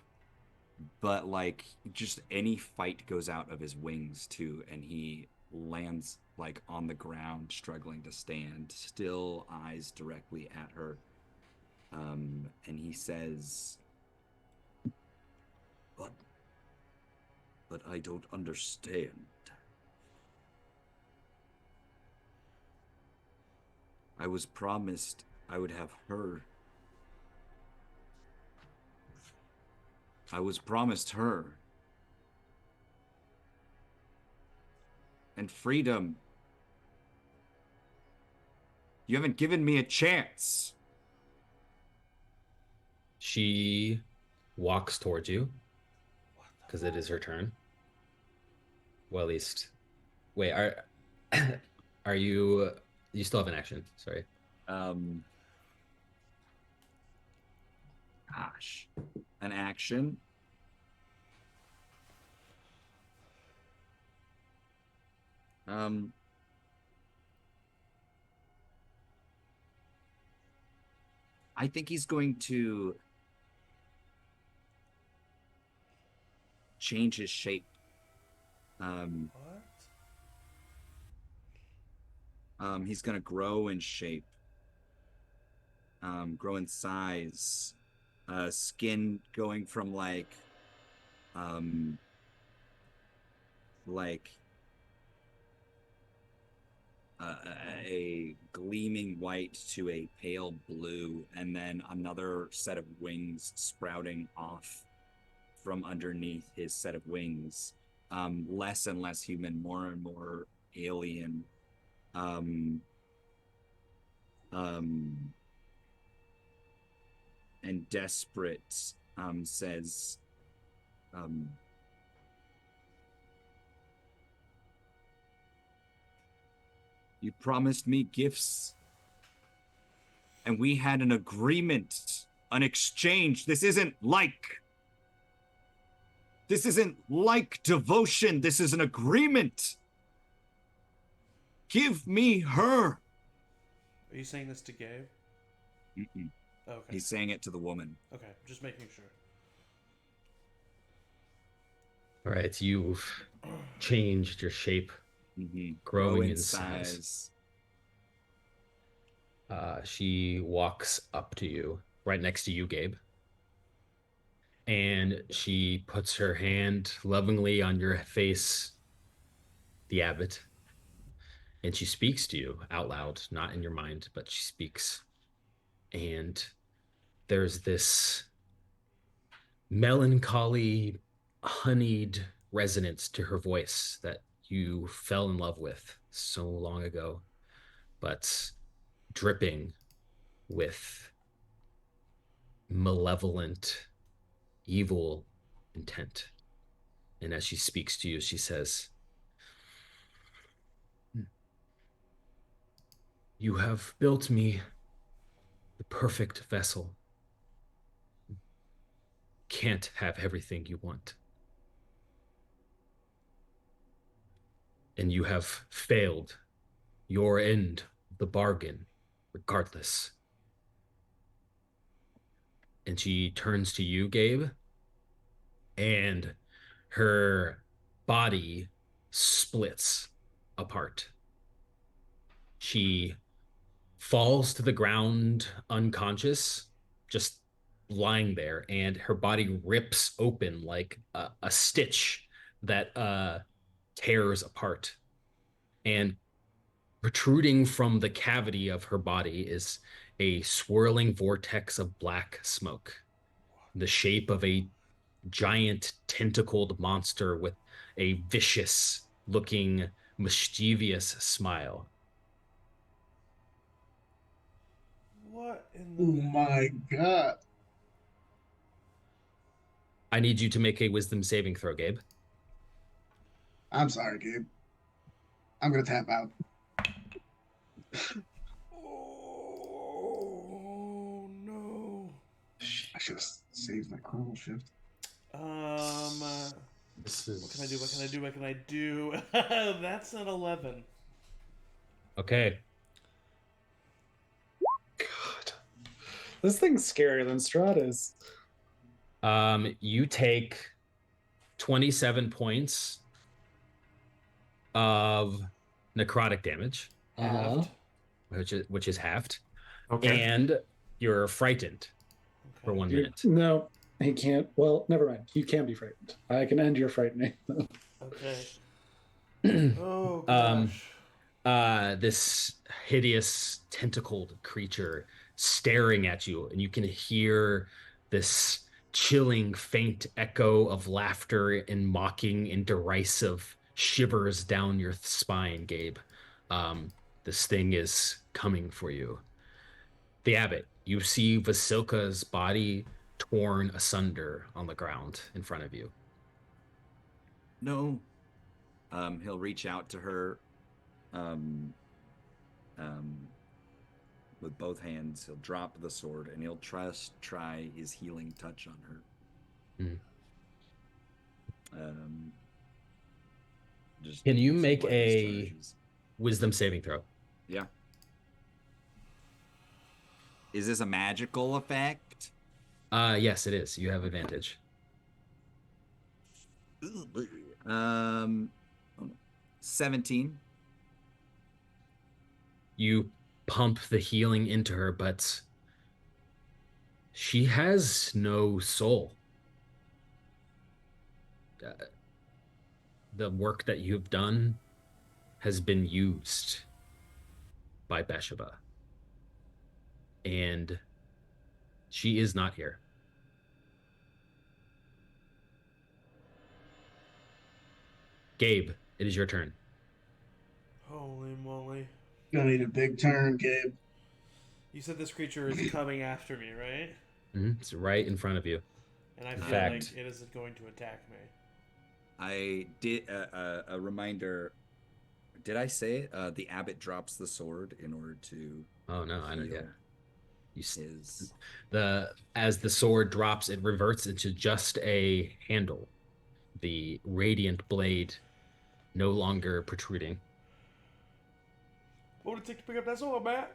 but like just any fight goes out of his wings too, and he lands like on the ground struggling to stand, still eyes directly at her. And he says, but I don't understand. I was promised I would have her. I was promised her. And freedom. You haven't given me a chance. She walks towards you because it is her turn. Well, at least, wait, are you? You still have an action. Sorry. Gosh, an action. I think he's going to change his shape. He's gonna grow in shape, grow in size, skin going from like a gleaming white to a pale blue, and then another set of wings sprouting off from underneath his set of wings. Less and less human, more and more alien. And desperate, says, you promised me gifts, and we had an agreement, an exchange. This isn't like devotion. This is an agreement. Give me her. Are you saying this to Gabe? Mm-mm. Okay. He's saying it to the woman. Okay, just making sure. All right, you've changed your shape, growing in size. She walks up to you, right next to you, Gabe. And she puts her hand lovingly on your face, the abbot. And she speaks to you out loud, not in your mind, but she speaks. And there's this melancholy, honeyed resonance to her voice that you fell in love with so long ago, but dripping with malevolent, evil intent. And as she speaks to you, she says, you have built me the perfect vessel. Can't have everything you want. And you have failed your end of the bargain, regardless. And she turns to you, Gabe, and her body splits apart. She falls to the ground unconscious, just lying there, and her body rips open like a stitch that tears apart. And protruding from the cavity of her body is a swirling vortex of black smoke, the shape of a giant tentacled monster with a vicious looking mischievous smile. What in Oh the... my god. I need you to make a wisdom saving throw, Gabe. I'm sorry, Gabe. I'm gonna tap out. Oh no. I should have saved my chrono shift. This is... What can I do? What can I do? What can I do? That's an 11. Okay. God. This thing's scarier than Strahd is. You take 27 points of necrotic damage, Halved. which is halved, Okay. and you're frightened for Okay. 1 minute. No, he can't. Well, never mind. You can be frightened. I can end your frightening. Okay. Oh gosh. This hideous tentacled creature staring at you, and you can hear this chilling faint echo of laughter and mocking and derisive shivers down your spine, Gabe. This thing is coming for you. The abbot, you see Vasilka's body torn asunder on the ground in front of you. No. He'll reach out to her with both hands. He'll drop the sword and he'll try his healing touch on her. Can you use make one of his a charges. wisdom saving throw? Yeah. Is this a magical effect? Yes, it is. You have advantage. 17. You pump the healing into her, but she has no soul. The work that you've done has been used by Bathsheba, and she is not here. Gabe, it is your turn. Holy moly. Gonna need a big turn, Gabe. You said this creature is coming after me, right? It's right in front of you. And I In feel fact- like it isn't going to attack me. I did a reminder. Did I say the abbot drops the sword in order to Oh no, I don't. heal Yeah, you his? as the sword drops, it reverts into just a handle. The radiant blade no longer protruding. What would it take to pick up that sword, Matt?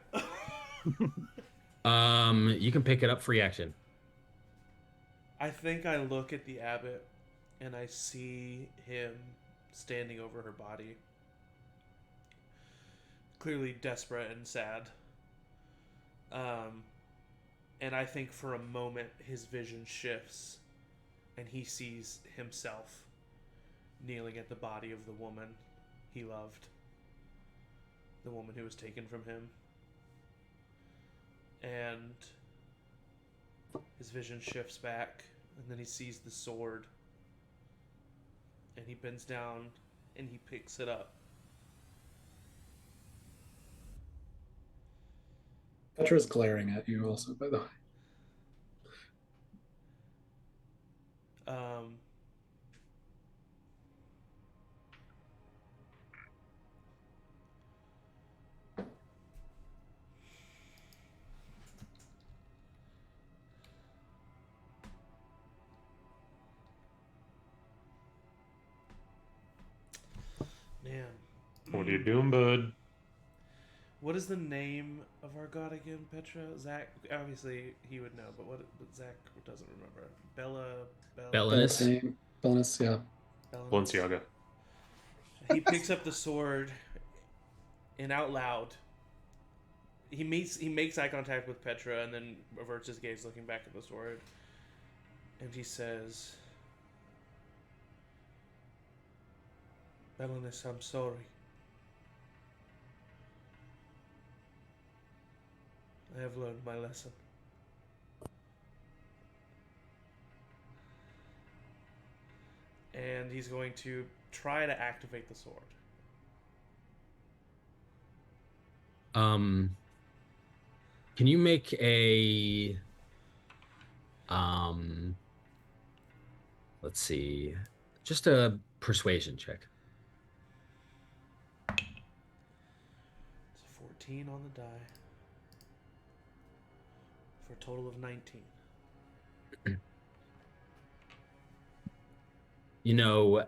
You can pick it up free action. I think I look at the abbot and I see him standing over her body. Clearly desperate and sad. And I think for a moment his vision shifts and he sees himself kneeling at the body of the woman he loved. The woman who was taken from him. And his vision shifts back, and then he sees the sword. And he bends down and he picks it up. Petra's glaring at you also, by the way. Man. What are you doing, bud? What is the name of our god again, Petra? Zach, obviously he would know, but Zach doesn't remember. Bellinus. Name. Bonus, yeah. Balenciaga. He picks up the sword and out loud he makes eye contact with Petra and then averts his gaze looking back at the sword. And he says, Bellinus, I'm sorry. I have learned my lesson. And he's going to try to activate the sword. Can you make a Let's see. Just a persuasion check. It's a 14 on the die. For a total of 19. You know,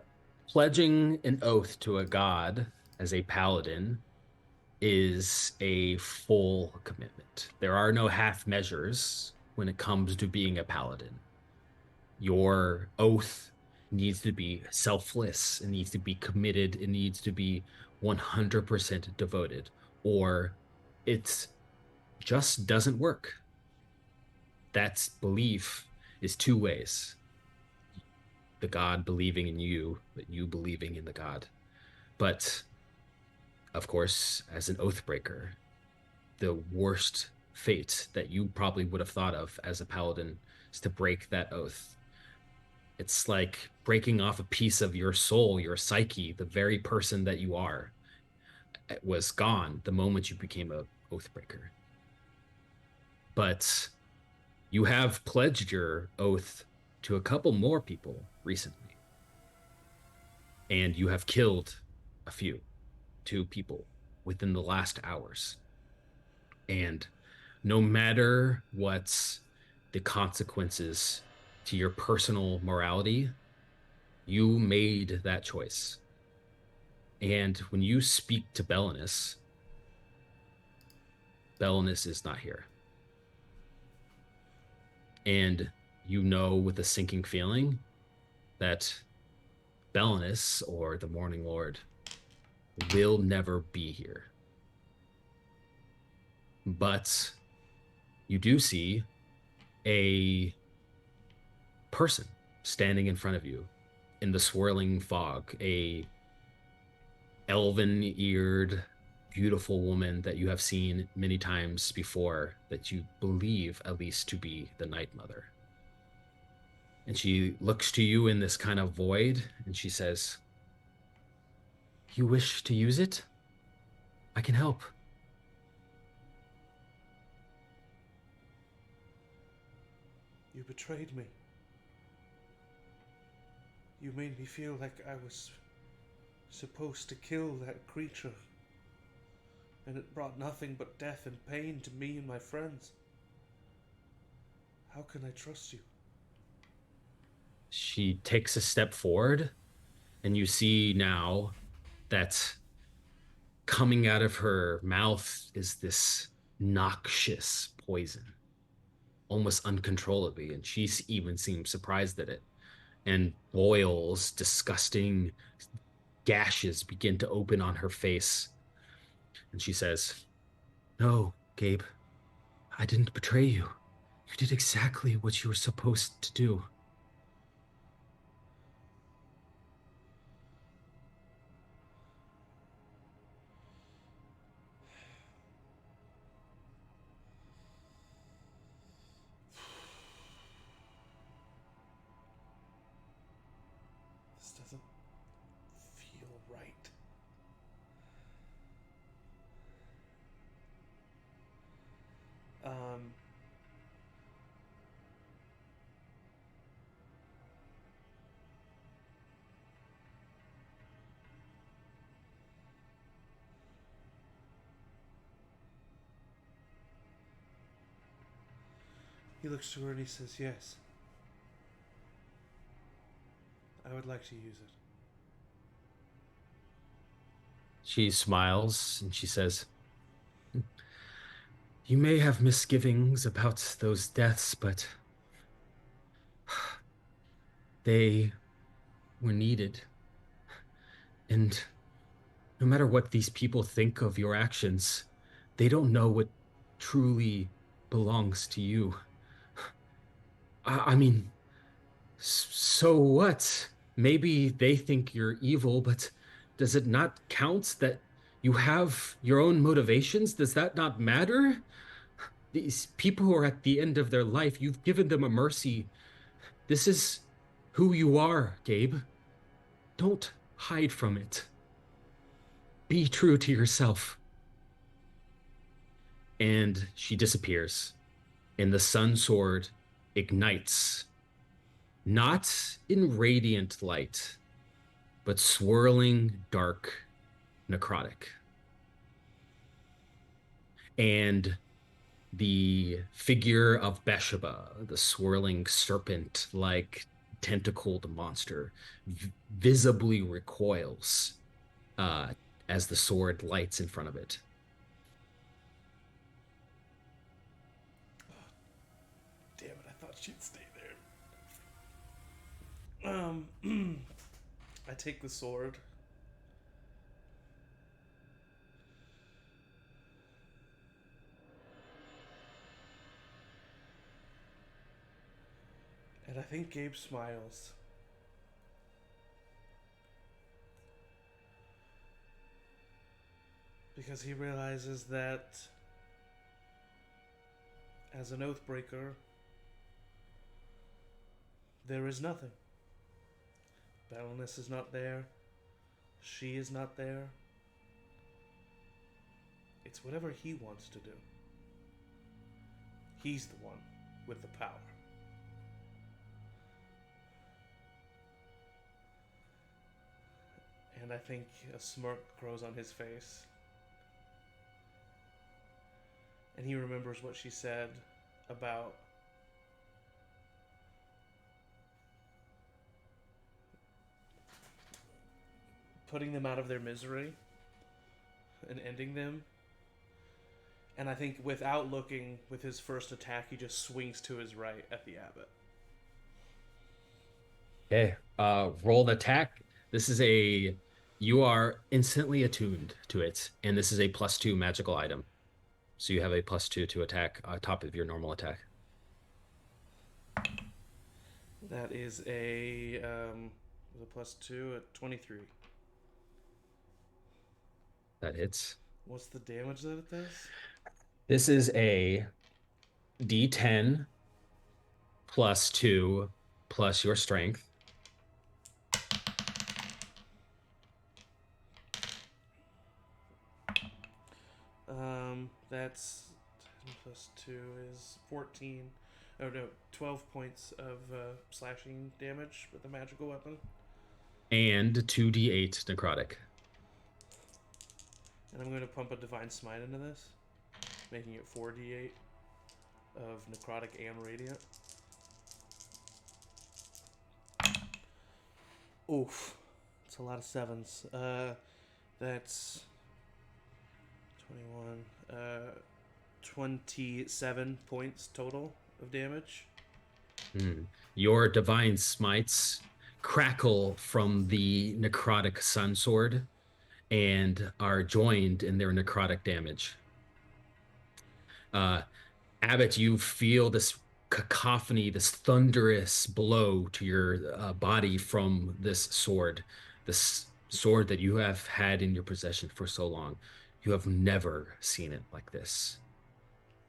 pledging an oath to a god as a paladin is a full commitment. There are no half measures when it comes to being a paladin. Your oath needs to be selfless, it needs to be committed, it needs to be 100% devoted, or it just doesn't work. That belief is two ways. The god believing in you, but you believing in the god. But of course, as an oath breaker, the worst fate that you probably would have thought of as a paladin is to break that oath. It's like breaking off a piece of your soul, your psyche, the very person that you are. It was gone the moment you became a oath breaker. But you have pledged your oath to a couple more people recently. And you have killed a few, 2 people within the last hours. And no matter what's the consequences to your personal morality, you made that choice. And when you speak to Belinus, Belinus is not here. And you know with a sinking feeling that Belinus, or the Morning Lord, will never be here. But you do see a person standing in front of you in the swirling fog, a elven-eared, beautiful woman that you have seen many times before, that you believe at least to be the Night Mother. And she looks to you in this kind of void, and she says, "You wish to use it? I can help." You betrayed me. You made me feel like I was supposed to kill that creature. And it brought nothing but death and pain to me and my friends. How can I trust you? She takes a step forward, and you see now that coming out of her mouth is this noxious poison, almost uncontrollably, and she even seems surprised at it. And boils, disgusting gashes begin to open on her face. And she says, "No, Gabe, I didn't betray you. You did exactly what you were supposed to do." This doesn't feel right. He looks to her and he says, "Yes. I would like to use it." She smiles and she says, "You may have misgivings about those deaths, but they were needed. And no matter what these people think of your actions, they don't know what truly belongs to you. I mean, so what? Maybe they think you're evil, but does it not count that you have your own motivations? Does that not matter? These people who are at the end of their life, you've given them a mercy. This is who you are, Gabe. Don't hide from it. Be true to yourself." And she disappears, and the sun sword ignites not in radiant light, but swirling dark necrotic. And the figure of Besheba, the swirling serpent-like tentacled monster, visibly recoils as the sword lights in front of it. Damn it, I thought she'd stay there. I take the sword. And I think Gabe smiles. Because he realizes that as an Oathbreaker, there is nothing. Baroness is not there. She is not there. It's whatever he wants to do. He's the one with the power. And I think a smirk grows on his face. And he remembers what she said about putting them out of their misery and ending them. And I think without looking, with his first attack, he just swings to his right at the abbot. Okay, roll an attack. This is you are instantly attuned to it, and this is a +2 magical item. So you have a +2 to attack on top of your normal attack. That is a +2 at 23. That hits. What's the damage that it does? This is a D10 +2 plus your strength. That's 10 plus 2 is 14. Oh no, 12 points of slashing damage with a magical weapon. And 2d8 necrotic. And I'm going to pump a Divine Smite into this, making it 4d8 of necrotic and radiant. Oof. It's a lot of sevens. That's 21. 27 points total of damage. Your divine smites crackle from the necrotic sun sword and are joined in their necrotic damage. Abbott, you feel this cacophony, this thunderous blow to your body from this sword that you have had in your possession for so long. You have never seen it like this.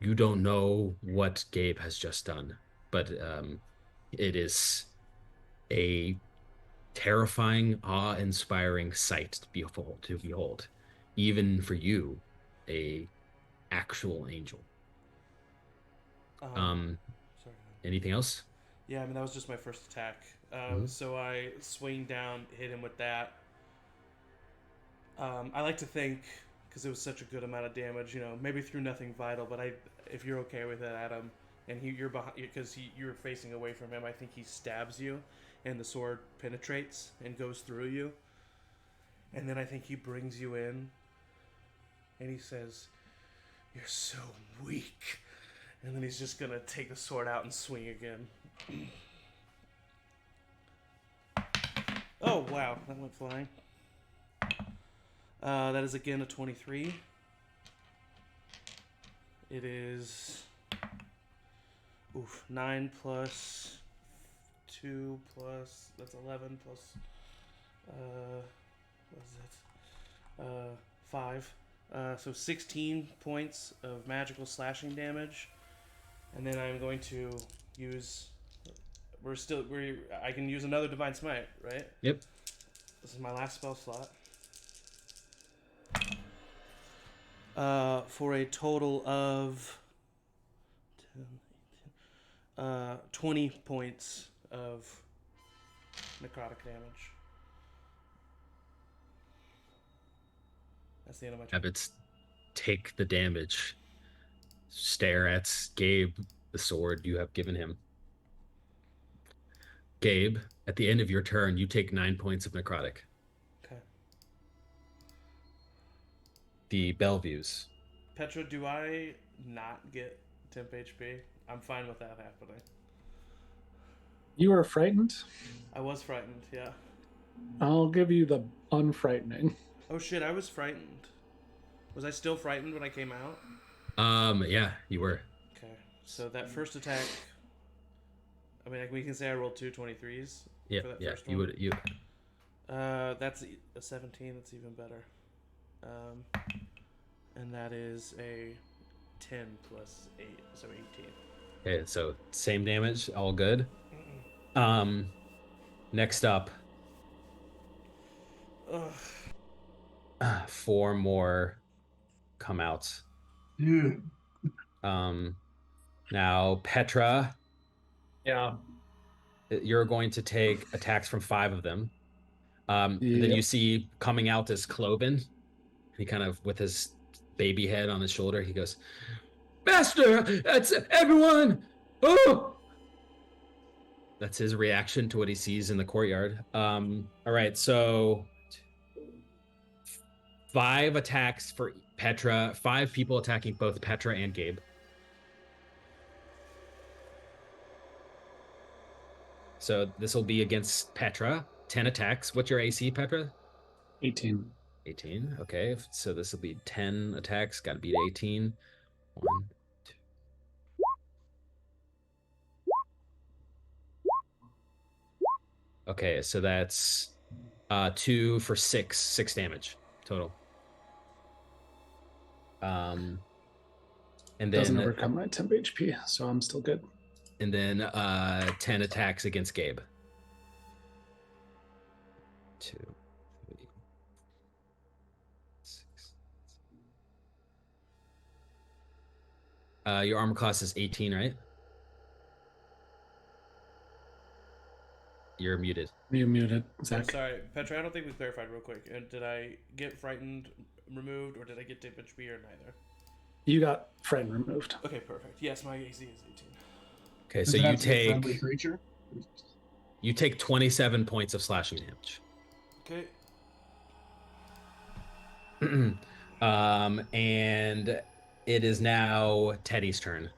You don't know what Gabe has just done, but it is a terrifying, awe-inspiring sight to behold, even for you, a actual angel. Sorry. Anything else? Yeah, I mean, that was just my first attack. So I swing down, hit him with that. I like to think, because it was such a good amount of damage, maybe through nothing vital, but if you're okay with it, Adam, and you're behind, because you're facing away from him, I think he stabs you, and the sword penetrates and goes through you. And then I think he brings you in, and he says, "You're so weak." And then he's just going to take the sword out and swing again. Oh, wow. That went flying. That is again a 23. It is 9 plus 2 plus, that's 11 plus, what is it? 5. So 16 points of magical slashing damage. And then I'm going to use, I can use another Divine Smite, right? Yep. This is my last spell slot. For a total of 10, 18, 20 points of necrotic damage. That's the end of my turn. Abbots take the damage. Stare at Gabe, the sword you have given him. Gabe, at the end of your turn, you take 9 points of necrotic. Okay. The Bellevues. Petra, do I not get temp HP? I'm fine with that happening. You are frightened? I was frightened, yeah. I'll give you the unfrightening. Oh shit, I was frightened. Was I still frightened when I came out? Yeah, you were. Okay, so that first attack. I mean, we can say I rolled 2 23s. Yeah, for that yeah, first you one. would. That's a 17. That's even better. And that is a 10 plus 8, so 18. Okay, so same damage, all good. Next up, Ugh. 4 more come out. Dude. Now Petra, Yeah. you're going to take attacks from 5 of them. And then Yep. you see coming out is Cloven. He kind of, with his baby head on his shoulder, he goes, "Master, that's everyone! Oh!" That's his reaction to what he sees in the courtyard. All right, so 5 attacks for Petra, 5 people attacking both Petra and Gabe. So this will be against Petra. 10 attacks. What's your AC, Petra? 18. 18. Okay, so this will be 10 attacks. Got to beat 18. 1, 2. Okay, so that's 2 for 6 damage total. And Doesn't then overcome my temp HP, so I'm still good. 10 attacks against Gabe. 2, 3, 6. Your armor class is 18, right? You're muted. You muted, I'm Zach. sorry, Petra, I don't think we clarified real quick. Did I get frightened removed, or did I get temp HP, or neither? You got friend removed. Okay, perfect. Yes, my AC is 18. Okay, Does so it you have to be a friendly take creature? 27 points of slashing damage. Okay. And it is now Teddy's turn.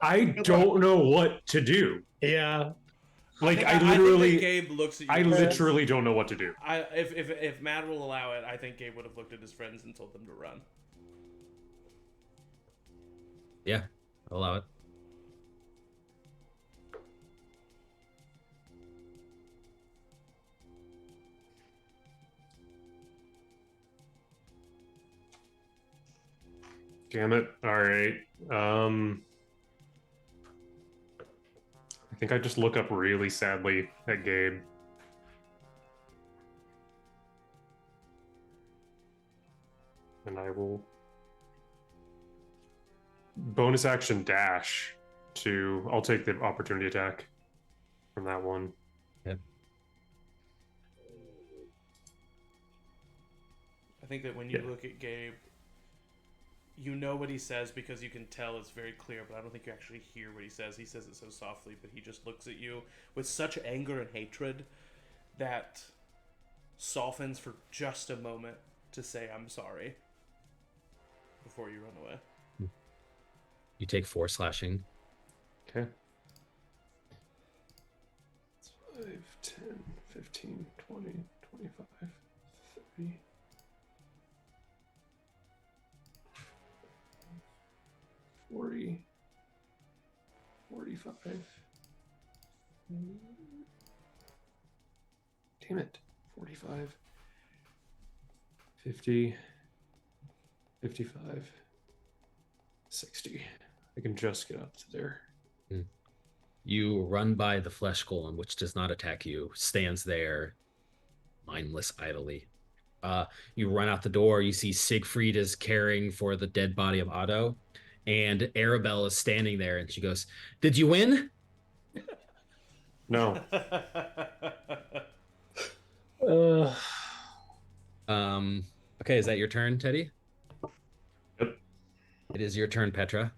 I don't know what to do. Yeah. Like I I think literally, that Gabe looks at you. I and says- literally don't know what to do. If Matt will allow it, I think Gabe would have looked at his friends and told them to run. Yeah, I'll allow it. Damn it. All right. I think I just look up really sadly at Gabe. And I will bonus action dash to, I'll take the opportunity attack from that one. Yep. I think that when you Yeah. look at Gabe, you know what he says because you can tell it's very clear, but I don't think you actually hear what he says. He says it so softly, but he just looks at you with such anger and hatred that softens for just a moment to say, "I'm sorry," before you run away. You take 4 slashing. Okay. 5, 10, 15, 20, 25, 30. 40, 45. Damn it. 45, 50, 55, 60. I can just get up to there. You run by the flesh golem, which does not attack you, stands there, mindless idly. You run out the door. You see Siegfried is caring for the dead body of Otto, and Arabelle is standing there, and she goes, "Did you win?" No. Uh, Okay, is that your turn, Teddy? Yep. It is your turn, Petra.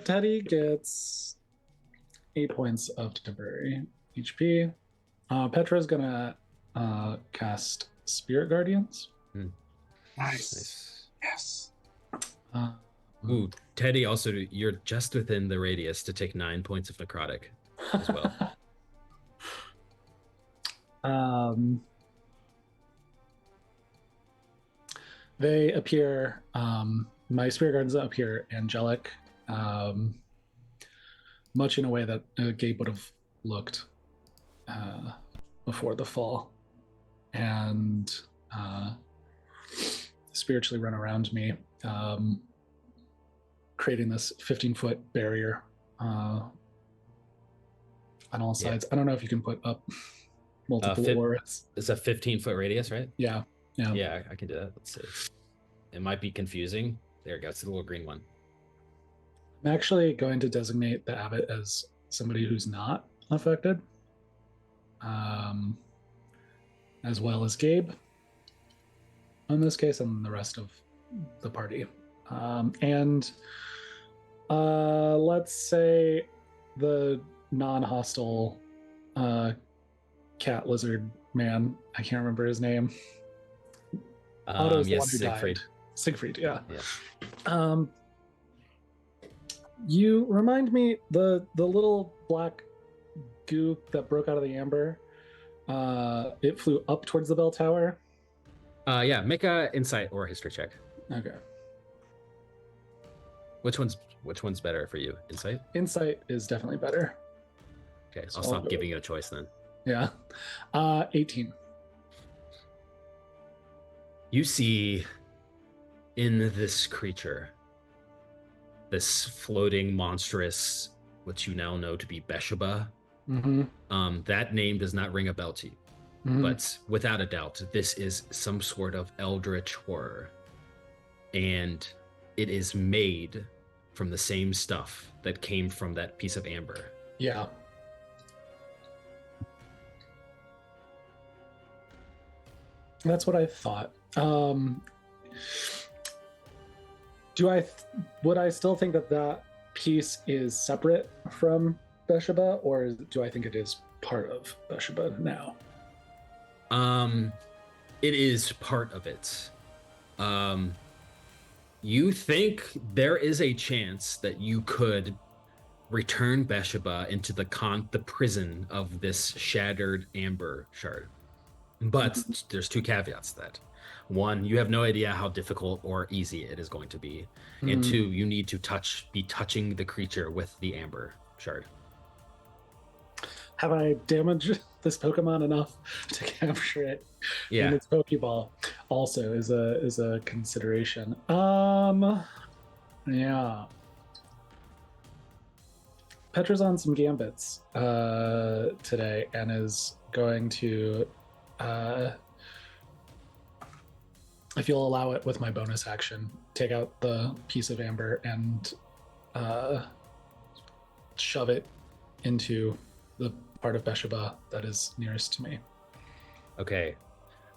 Teddy gets 8 points of temporary HP. Petra's gonna cast Spirit Guardians. Nice. Yes. Ooh, Teddy, also, you're just within the radius to take 9 points of necrotic as well. They appear, my Spirit Guardians appear angelic, much in a way that Gabe would have looked before the fall. And spiritually run around me, creating this 15-foot barrier on all sides. I don't know if you can put up multiple auras. It's a 15-foot radius, right? Yeah. Yeah, I can do that. Let's see. It might be confusing. There it goes. It's the little green one. I'm actually going to designate the abbot as somebody who's not affected, as well as Gabe in this case, and the rest of the party. And let's say the non-hostile cat lizard man, I can't remember his name. Otto's the one who Siegfried. died. Siegfried, yeah. You remind me, the little black goo that broke out of the amber, it flew up towards the bell tower. Yeah, make a insight or a history check. Okay. Which one's better for you? Insight? Insight is definitely better. Okay, So I'll stop giving you a choice then. Yeah. 18. You see in this creature, this floating monstrous, which you now know to be Beshaba. That name does not ring a bell to you. But without a doubt, this is some sort of eldritch horror. And it is made from the same stuff that came from that piece of amber. Yeah. That's what I thought. Would I still think that piece is separate from Beshaba, or do I think it is part of Beshaba now? It is part of it. You think there is a chance that you could return Beshaba into the prison of this shattered amber shard. But there's two caveats to that. One, you have no idea how difficult or easy it is going to be. And two, you need to be touching the creature with the amber shard. Have I damaged this Pokemon enough to capture it? Yeah. And its Pokeball also is a consideration. Yeah. Petra's on some gambits today and is going to, if you'll allow it with my bonus action, take out the piece of amber and shove it into the part of Beshaba that is nearest to me. Okay.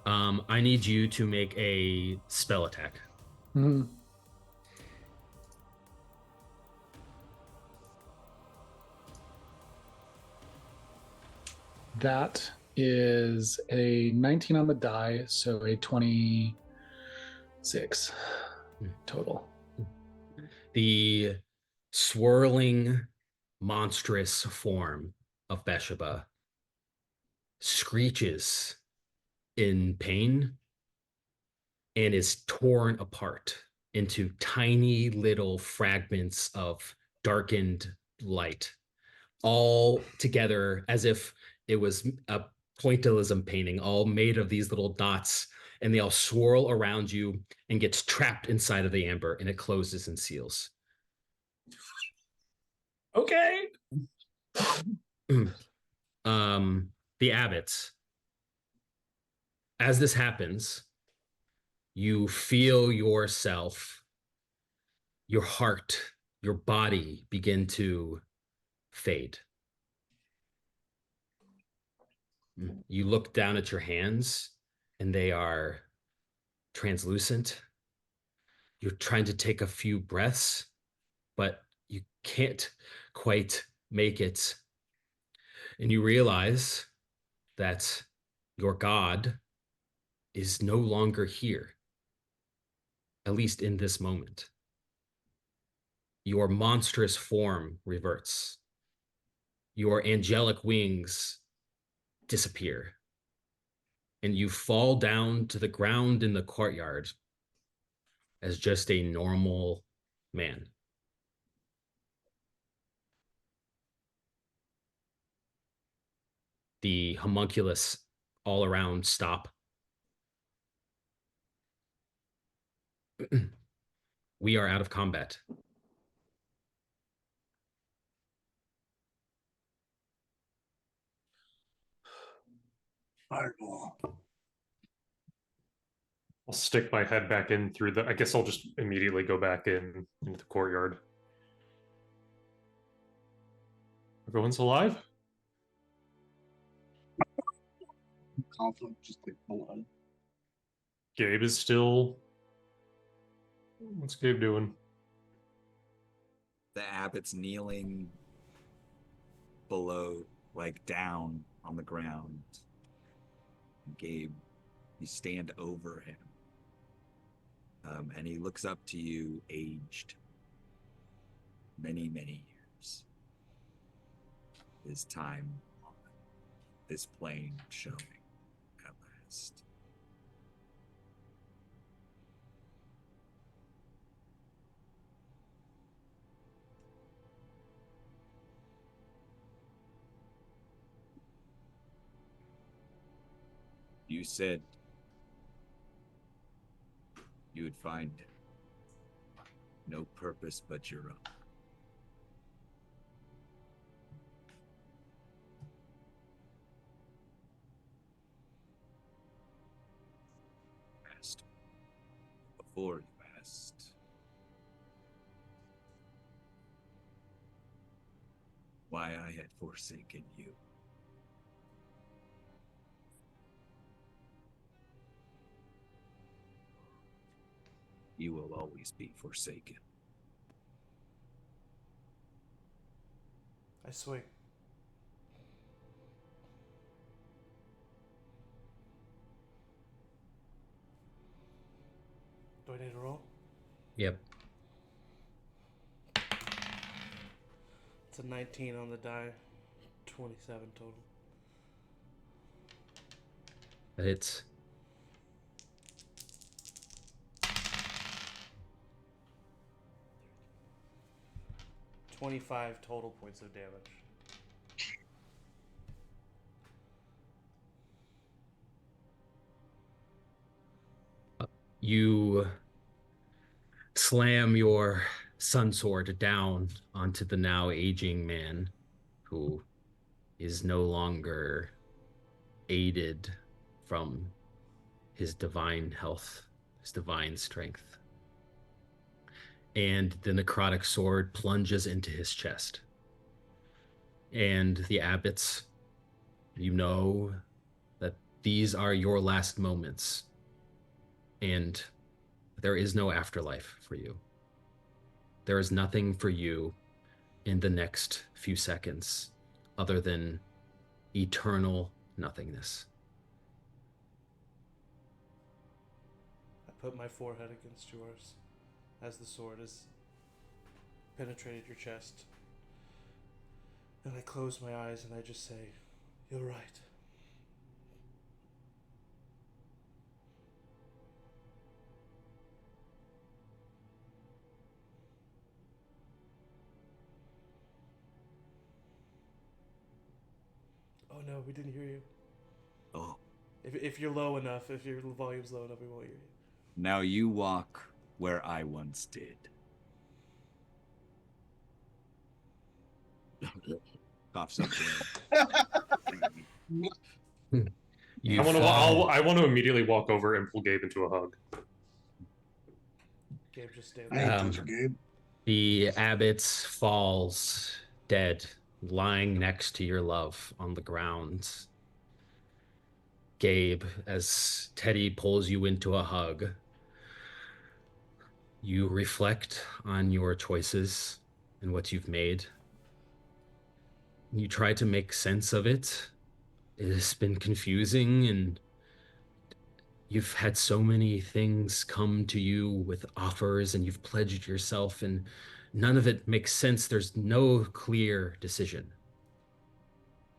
I need you to make a spell attack. That is a 19 on the die, so a 26 total. The swirling, monstrous form of Beshaba screeches in pain and is torn apart into tiny little fragments of darkened light, all together as if it was a pointillism painting, all made of these little dots, and they all swirl around you and gets trapped inside of the amber, and it closes and seals. Okay. The abbots, as this happens, you feel yourself, your heart, your body begin to fade. You look down at your hands, and they are translucent. You're trying to take a few breaths, but you can't quite make it. And you realize that your god is no longer here, at least in this moment. Your monstrous form reverts. Your angelic wings disappear. And you fall down to the ground in the courtyard as just a normal man. The homunculus all around stop. We are out of combat. Fireball. I'll stick my head back in through the. I guess I'll just immediately go back into the courtyard. Everyone's alive? Conflict, just like blood. Gabe is still. What's Gabe doing? The abbot's kneeling below, like down on the ground. Gabe, you stand over him. And he looks up to you, aged many, many years. His time on this plane showing at last. You said you would find no purpose but your own. Asked before you asked why I had forsaken you. You will always be forsaken. I swing. Do I need to roll? Yep. It's a 19 on the die. 27 total. That hits. $25 total points of damage. You slam your sun sword down onto the now aging man who is no longer aided from his divine health, his divine strength. And the necrotic sword plunges into his chest. And the abbots, you know that these are your last moments. And there is no afterlife for you. There is nothing for you in the next few seconds other than eternal nothingness. I put my forehead against yours as the sword has penetrated your chest. And I close my eyes and I just say, "You're right." Oh no, we didn't hear you. Oh, If you're low enough, if your volume's low enough, we won't hear you. now you walk where I once did. Cough something. You I fall. want to immediately walk over and pull Gabe into a hug. Gabe just stands I ain't there. Um, touching Gabe. The abbot falls dead lying next to your love on the ground. Gabe, as Teddy pulls you into a hug, you reflect on your choices and what you've made. You try to make sense of it. It has been confusing, and you've had so many things come to you with offers, and you've pledged yourself, and none of it makes sense. There's no clear decision.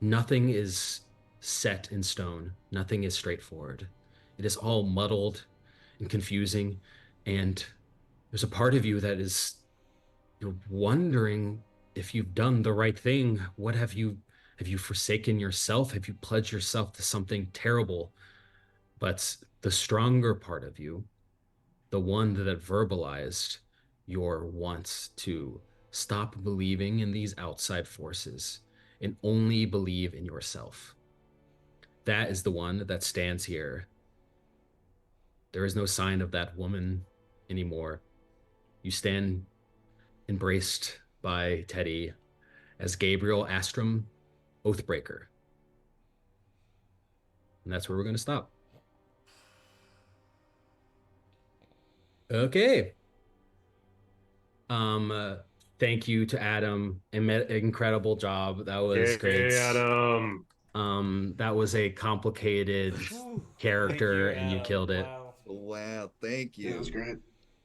Nothing is set in stone. Nothing is straightforward. It is all muddled and confusing, and there's a part of you that is, you're wondering if you've done the right thing. What have you forsaken yourself? Have you pledged yourself to something terrible? But the stronger part of you, the one that verbalized your wants to stop believing in these outside forces and only believe in yourself, that is the one that stands here. There is no sign of that woman anymore. You stand embraced by Teddy as Gabriel Astrum Oathbreaker. And that's where we're going to stop. Okay. Thank you to Adam. Incredible job. That was great. Hey, Adam. That was a complicated character, and you killed it. Wow, thank you. That was great.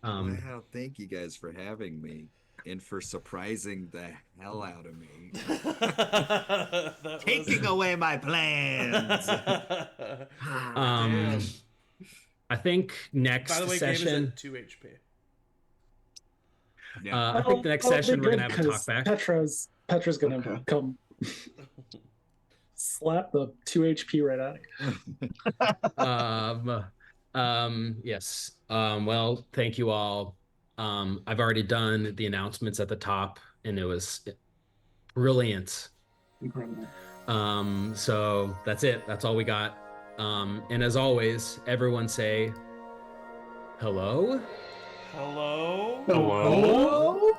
Wow, thank you guys for having me and for surprising the hell out of me. Taking away my plans. I think next By the way, session. Gabe is at 2 HP. Yeah. I think the next session we're gonna have a talk back. Petra's gonna come slap the 2 HP right out of you. Yes. Well, thank you all. I've already done the announcements at the top, and it was brilliant. Incredible. So that's it. That's all we got. And as always, everyone say hello. Hello? Hello? Hello?